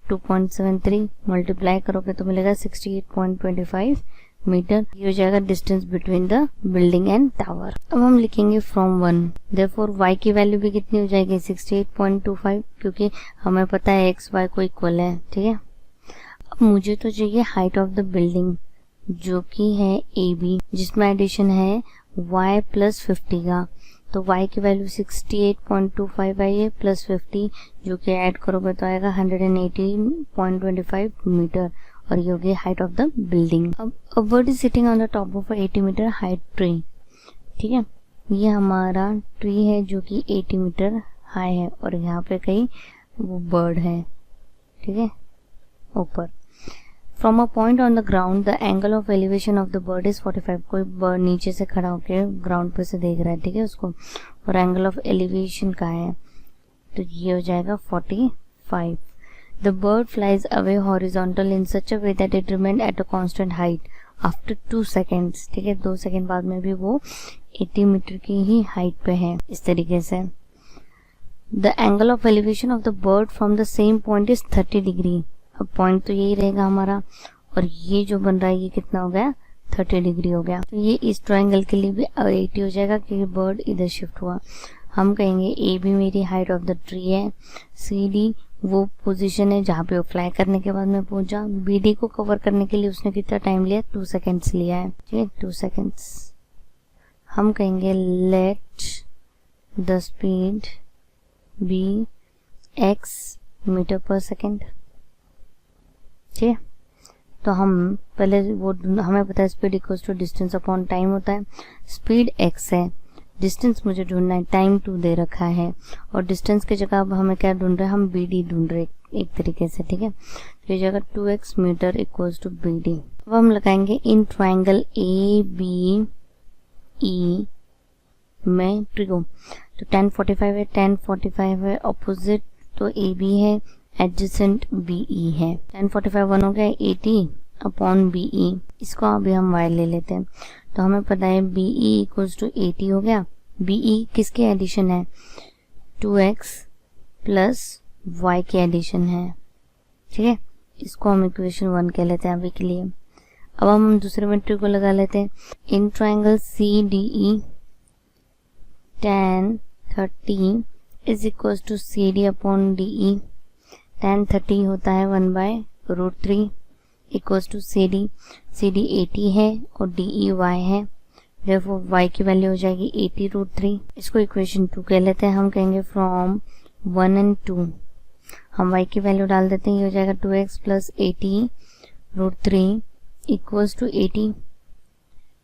Speaker 1: 2.73, मल्टीप्लाई करोगे तो मिलेगा 68.25 मीटर। ये हो जाएगा distance between the building and tower. अब हम लिखेंगे फ्रॉम 1, देयरफॉर y की वैल्यू भी कितनी हो जाएगी 68.25, क्योंकि हमें पता है x y को इक्वल है। ठीक है, अब मुझे तो चाहिए हाइट ऑफ द बिल्डिंग जो कि है ए बी, जिसमें एडिशन है y प्लस 50 का, तो y की वैल्यू 68.25 आई है प्लस 50, जो कि ऐड करोगे तो आएगा 118.25 मीटर, और ये होगी हाइट ऑफ द बिल्डिंग। अब a bird is sitting on the top of 80 metre height tree. ठीक है, ये हमारा ट्री है जो कि 80 मीटर हाई है, और यहाँ पे कहीं वो बर्ड है। ठीक है, ऊपर। From a point on the ground the angle of elevation of the bird is 45। कोई बर्ड नीचे से खड़ा होकर ग्राउंड पे से देख रहा है, ठीक है, उसको, और एंगल ऑफ एलिवेशन का है, तो ये हो जाएगा 45। The bird flies away horizontal in such a way that it remain at a constant height after 2 seconds. ठीक है, 2 सेकेंड बाद में भी वो 80 मीटर की ही हाइट पे है, इस तरीके से। The angle of elevation of the bird from the same point is 30 degree. अब पॉइंट तो यही रहेगा हमारा, और ये जो बन रहा है ये कितना हो गया, 30 डिग्री हो गया। तो ये इस ट्रायंगल के लिए भी 80 हो जाएगा क्योंकि बर्ड इधर शिफ्ट हुआ। हम कहेंगे ए बी मेरी हाइट ऑफ द ट्री है, सी डी वो पोजीशन है जहाँ पे वो फ्लाई करने के बाद में पहुंचा, बी डी को कवर करने के लिए उसने कितना टाइम लिया, 2 सेकेंड्स लिया है। ठीक है, 2 सेकेंड्स। हम कहेंगे let the speed be x metre per second. ठीक है, तो हम पहले वो हमें पता है speed equals to distance upon time होता है। स्पीड x है, डिस्टेंस मुझे ढूंढना है, टाइम 2 दे रखा है, और डिस्टेंस की जगह अब हमें क्या ढूंढ रहे हैं, हम बी डी ढूंढ रहे एक तरीके से। ठीक है, तो ये जगह 2x metre equals to B D. अब हम लगाएंगे in triangle A B E में ट्रिगो, तो 1045 है, 1045 है अपोजिट, तो ए बी है, एडजेसेंट बी ई है। 1045 1 हो गया 80 अपॉन बी ई, इसको अभी हम y ले लेते हैं, तो हमें पता है बी ई इक्वल्स टू 80 हो गया। बी ई किसके एडिशन है, 2x प्लस y के एडिशन है, ठीक है, इसको हम इक्वेशन 1 कह लेते हैं अभी के लिए। अब हम दूसरे मेट्रिक को लगा लेते हैं, in triangle C D E tan 30 is equals to C D upon D E. tan 30 होता है 1/√3 इक्वल्स टू सी डी 80 है और डी ई y है, therefore y की वैल्यू हो जाएगी 80√3। इसको इक्वेशन 2 कह लेते हैं। हम कहेंगे फ्रॉम 1 and 2 हम y की वैल्यू डाल देते हैं, ये हो जाएगा 2x प्लस 80√3 इक्वल्स टू 80,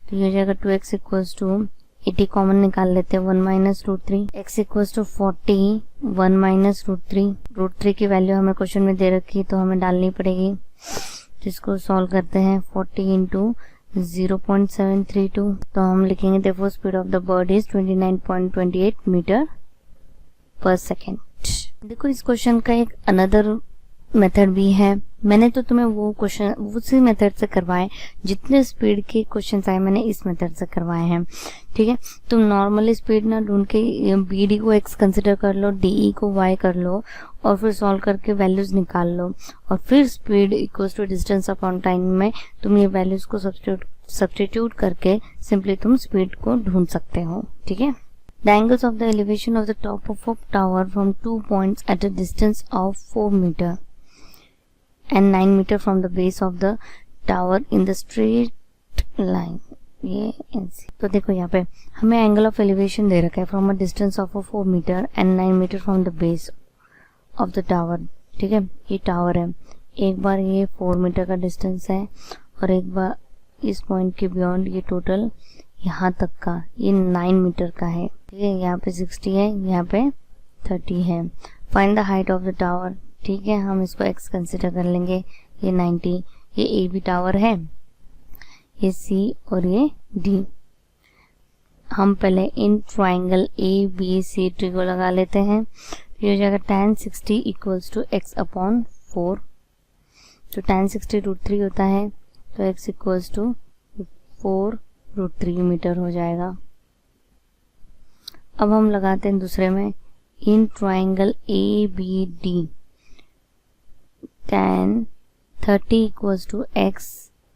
Speaker 1: तो ये हो जाएगा 2x इक्वल्स टू 80 कॉमन निकाल लेते हैं 1 minus √3, x equals to 40 1 minus √3 की वैल्यू हमें क्वेश्चन में दे रखी तो हमें डालनी पड़ेगी, जिसको सॉल्व करते हैं 40 इंटू 0.732, तो हम लिखेंगे therefore speed of the bird is 29.28 metre per second. देखो इस क्वेश्चन का एक अनदर मेथड भी है, मैंने तो तुम्हें वो क्वेश्चन उसी मेथड से करवाए, जितने स्पीड के क्वेश्चन आए मैंने इस मेथड से करवाए हैं, ठीक है। तुम नॉर्मली स्पीड ना ढूंढ के बी डी को x कंसिडर कर लो, डी ई को y कर लो और फिर सॉल्व करके वैल्यूज निकाल लो, और फिर speed equals to distance upon time में तुम ये वैल्यूज को सब्स्टिट्यूट करके सिंपली तुम स्पीड को ढूंढ सकते हो, ठीक है। The angles of the elevation of the top of a tower from 2 points at a distance of 4 meter and 9 meter from the base of the tower in the straight line। ये तो देखो यहाँ पे हमें एंगल ऑफ एलिवेशन दे रखा है from a distance of 4 metre and 9 metre from the base of the tower, ठीक है। ये टावर है, एक बार ये 4 मीटर का डिस्टेंस है और एक बार इस पॉइंट के बियॉन्ड ये टोटल यहाँ तक का ये 9 मीटर का है, ठीक है। यहाँ पे 60 है, यहाँ पे 30 है। Find the height of the tower, ठीक है, हम इसको x कंसिडर कर लेंगे, ये 90, ये ए बी टावर है, ये सी और ये डी। हम पहले in triangle A B C T को लगा लेते हैं, ये हो जाएगा tan 60 equals to x upon 4, तो tan 60 √3 होता है, तो x इक्वल्स टू 4√3 मीटर हो जाएगा। अब हम लगाते हैं दूसरे में, in triangle A B D tan 30 equals to x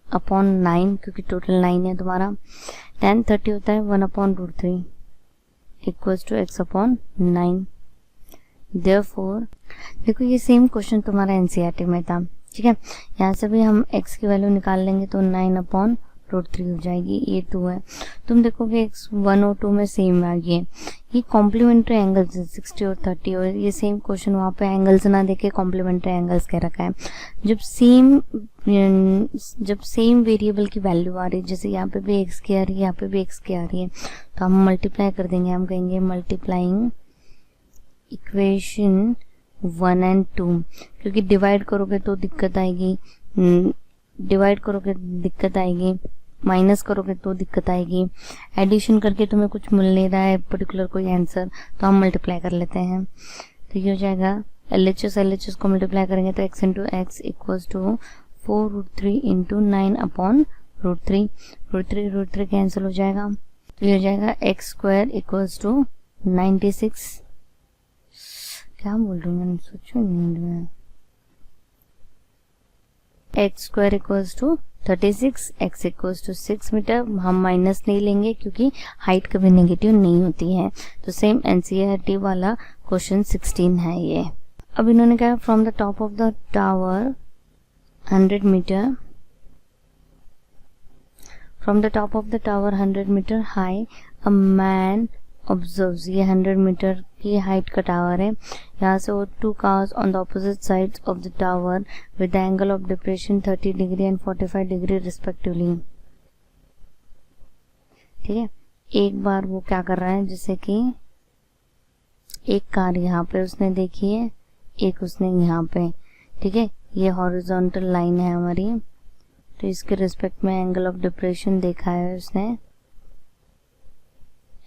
Speaker 1: upon 9, क्योंकि टोटल 9 है तुम्हारा, tan 30 होता है 1/√3 equals to x upon 9। Therefore देखो ये सेम क्वेश्चन तुम्हारा एनसीईआरटी में था, ठीक है। यहाँ से भी हम x की वैल्यू निकाल लेंगे तो 9/√3 हो जाएगी, ये 2 है। तुम देखोगे x 1 और 2 में सेम आ गई है, ये कॉम्प्लीमेंट्री एंगल्स 60 और 30, और ये सेम क्वेश्चन वहाँ पे एंगल्स ना देके कॉम्प्लीमेंट्री एंगल्स कह रखा है। जब सेम वेरिएबल की वैल्यू आ रही है, जैसे यहाँ पे भी x की आ रही है, यहाँ पे भी x की आ रही है, तो हम मल्टीप्लाई कर देंगे, हम कहेंगे मल्टीप्लाइंग इक्वेशन 1 and 2, क्योंकि डिवाइड करोगे तो दिक्कत आएगी, माइनस करोगे तो दिक्कत आएगी, एडिशन करके तुम्हें कुछ मिल नहीं रहा है पर्टिकुलर कोई आंसर, तो हम मल्टीप्लाई कर लेते हैं। तो ये हो जाएगा LHS को मल्टीप्लाई करेंगे तो x into x equals to 4√3 into 9/√3, √3 cancel हो जाएगा, तो ये हो जाएगा x² इक्वल्स टू 96, क्या बोल रही हूँ मैंने सोचो नहीं, x² equals to 36, x equals to 6 metre. हम माइनस नहीं लेंगे क्योंकि हाइट कभी नेगेटिव नहीं होती है, तो सेम एनसीईआरटी वाला क्वेश्चन 16 है ये। अब इन्होंने कहा from the top of the tower 100 metre, from the top of the tower 100 metre high a man observes, ये 100 मीटर की हाइट का टावर है, यहाँ से वो 2 cars on the opposite sides of the tower with the angle of depression 30 degree and 45 degree respectively, ठीक है। एक बार वो क्या कर रहा है, जैसे कि एक कार यहाँ पे उसने देखी है, एक उसने यहाँ पे, ठीक है, ये हॉरिजॉन्टल लाइन है हमारी, तो इसके रिस्पेक्ट में एंगल ऑफ डिप्रेशन देखा है उसने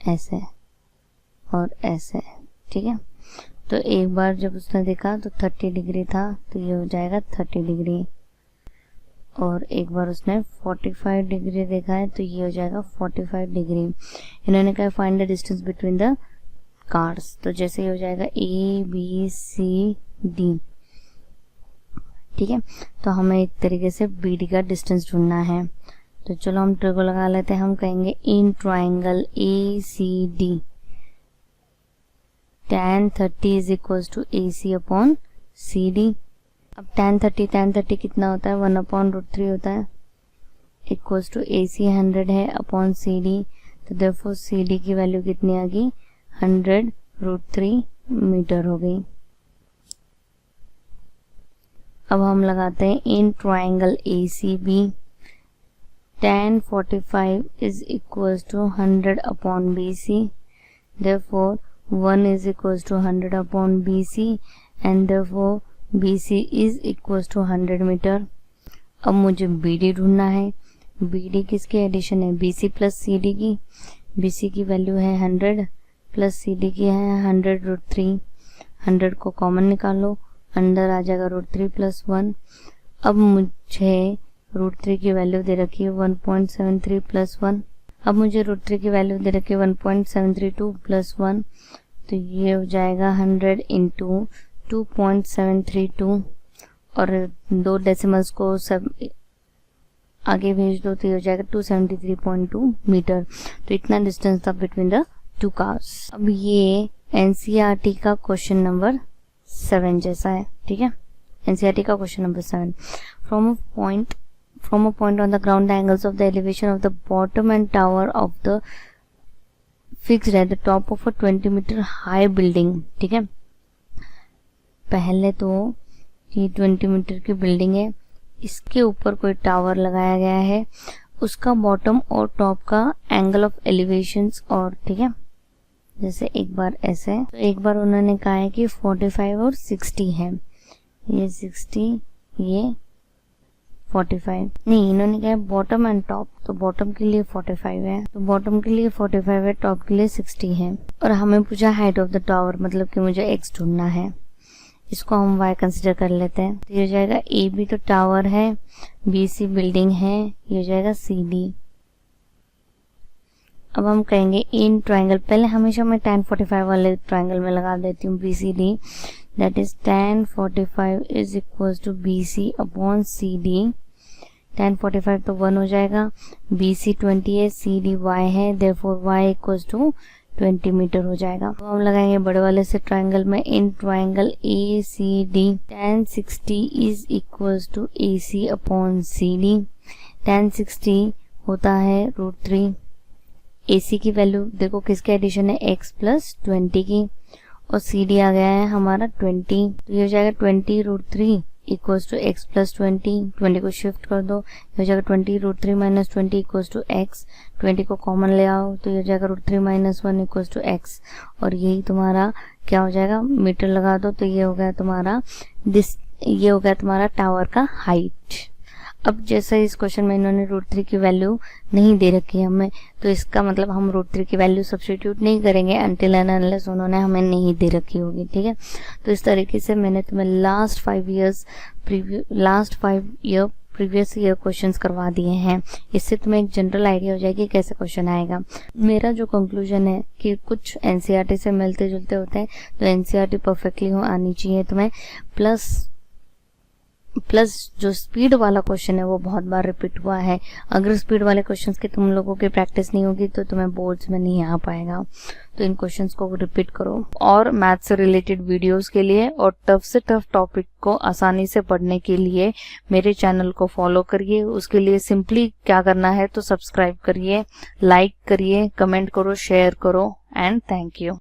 Speaker 1: ऐसे और ऐसे, ठीक है। तो एक बार जब उसने देखा तो 30 डिग्री था, तो ये हो जाएगा 30 डिग्री, और एक बार उसने 45 डिग्री देखा है तो ये हो जाएगा 45 डिग्री। इन्होंने कहा find the distance between the cars, तो जैसे ये हो जाएगा ABCD, ठीक है। तो हमें एक तरीके से BD का डिस्टेंस ढूंढना है, तो चलो हम ट्रिको लगा लेते हैं। हम कहेंगे in triangle ACD tan 30 is equal to AC upon CD। अब tan 30 कितना होता है, 1/√3 होता है, इक्वल्स टू AC 100 है अपॉन CD, तो देयरफॉर CD की वैल्यू कितनी आ गई, 100√3 मीटर हो गई। अब हम लगाते हैं in triangle ACB tan 45 is equals to 100 upon BC, therefore 1 is equals to 100 upon BC and therefore BC is equals to 100 metre. अब मुझे BD ढूंढना है। BD किसकी एडिशन है, BC प्लस CD की। BC की वैल्यू है 100 प्लस CD की है 100√3। 100 को कॉमन निकालो, अंदर आ जाएगा √3 प्लस 1। अब मुझे √3 की वैल्यू दे रखी है 1.73 प्लस 1। अब मुझे √3 की वैल्यू दे रखी है 1.732 प्लस 1, तो ये हो जाएगा 100 इंटू 2.732, और 2 डेसिमल्स को सब आगे भेज दो तो ये हो जाएगा 273.2 मीटर। तो इतना डिस्टेंस था बिटवीन द टू कार्स। अब ये NCERT का क्वेश्चन नंबर 7 जैसा है, ठीक है। NCERT का question number 7, from a point on the ground, the angles of the elevation of the bottom and tower of the fixed at the top of a 20 meter high building, ठीक है। पहले तो ये 20 मीटर की building है, इसके ऊपर कोई टावर लगाया गया है, उसका बॉटम और टॉप का एंगल ऑफ एलिवेशंस, और ठीक है, जैसे एक बार ऐसे, तो एक बार उन्होंने कहा है कि 45 और 60 है, ये 60 ये 45 नहीं, इन्होंने कहा है बॉटम एंड टॉप, तो बॉटम के लिए 45 है, तो बॉटम के लिए 45 है, टॉप के लिए 60 है। और हमें पूछा हाइट ऑफ द टावर, मतलब कि मुझे x ढूंढना है, इसको हम y कंसिडर कर लेते हैं। तो ये हो जाएगा AB तो टावर है, BC बिल्डिंग है, ये हो जाएगा CD। अब हम कहेंगे इन ट्राइंगल, पहले हमेशा मैं tan 45 वाले ट्राइंगल में लगा देती हूँ BCD, that is tan 45 is equal to BC upon CD। tan 45 तो 1 हो जाएगा, BC 20 है, CD y है, therefore y equal to 20 metre हो जाएगा। तो हम लगाएंगे बड़े वाले से ट्राइंगल में in triangle ACD, tan 60 is equal to AC upon CD। tan 60 होता है √3। AC की वैल्यू देखो किसके एडिशन है, x प्लस 20 की, और CD आ गया है हमारा 20, तो ये हो जाएगा 20√3 इक्वल्स टू x प्लस 20 को शिफ्ट कर दो, ये हो जाएगा 20√3 माइनस 20 इक्वल्स टू x, 20 को कॉमन ले आओ तो ये हो जाएगा √3 माइनस 1 इक्वल्स टू x, और यही तुम्हारा क्या हो जाएगा, मीटर लगा दो तो ये हो गया तुम्हारा ये हो गया तुम्हारा टावर का हाइट। अब जैसे इस क्वेश्चन में इन्होंने √3 की वैल्यू नहीं दे रखी है हमें, तो इसका मतलब हम ईयर की वैल्यू सब्स्टिट्यूट नहीं करेंगे अनटिल एंड अनलेस उन्होंने हमें नहीं दे रखी होगी, ठीक है। तो इस तरीके से मैंने तुम्हें last 5 year previous year questions करवा दिए हैं। इससे तुम्हें एक जनरल आइडिया हो जाएगी कैसे क्वेश्चन आएगा। मेरा जो कंक्लूजन है कि कुछ एनसीईआरटी से मिलते जुलते होते हैं, तो एनसीईआरटी परफेक्टली आनी चाहिए तुम्हें, प्लस जो स्पीड वाला क्वेश्चन है वो बहुत बार रिपीट हुआ है। अगर स्पीड वाले क्वेश्चंस की तुम लोगों की प्रैक्टिस नहीं होगी तो तुम्हें बोर्ड्स में नहीं आ पाएगा, तो इन क्वेश्चंस को रिपीट करो। और मैथ से रिलेटेड वीडियोस के लिए और टफ से टफ टॉपिक को आसानी से पढ़ने के लिए मेरे चैनल को फॉलो करिए। उसके लिए सिंपली क्या करना है, तो सब्सक्राइब करिए, लाइक करिए, कमेंट करो, शेयर करो, एंड थैंक यू।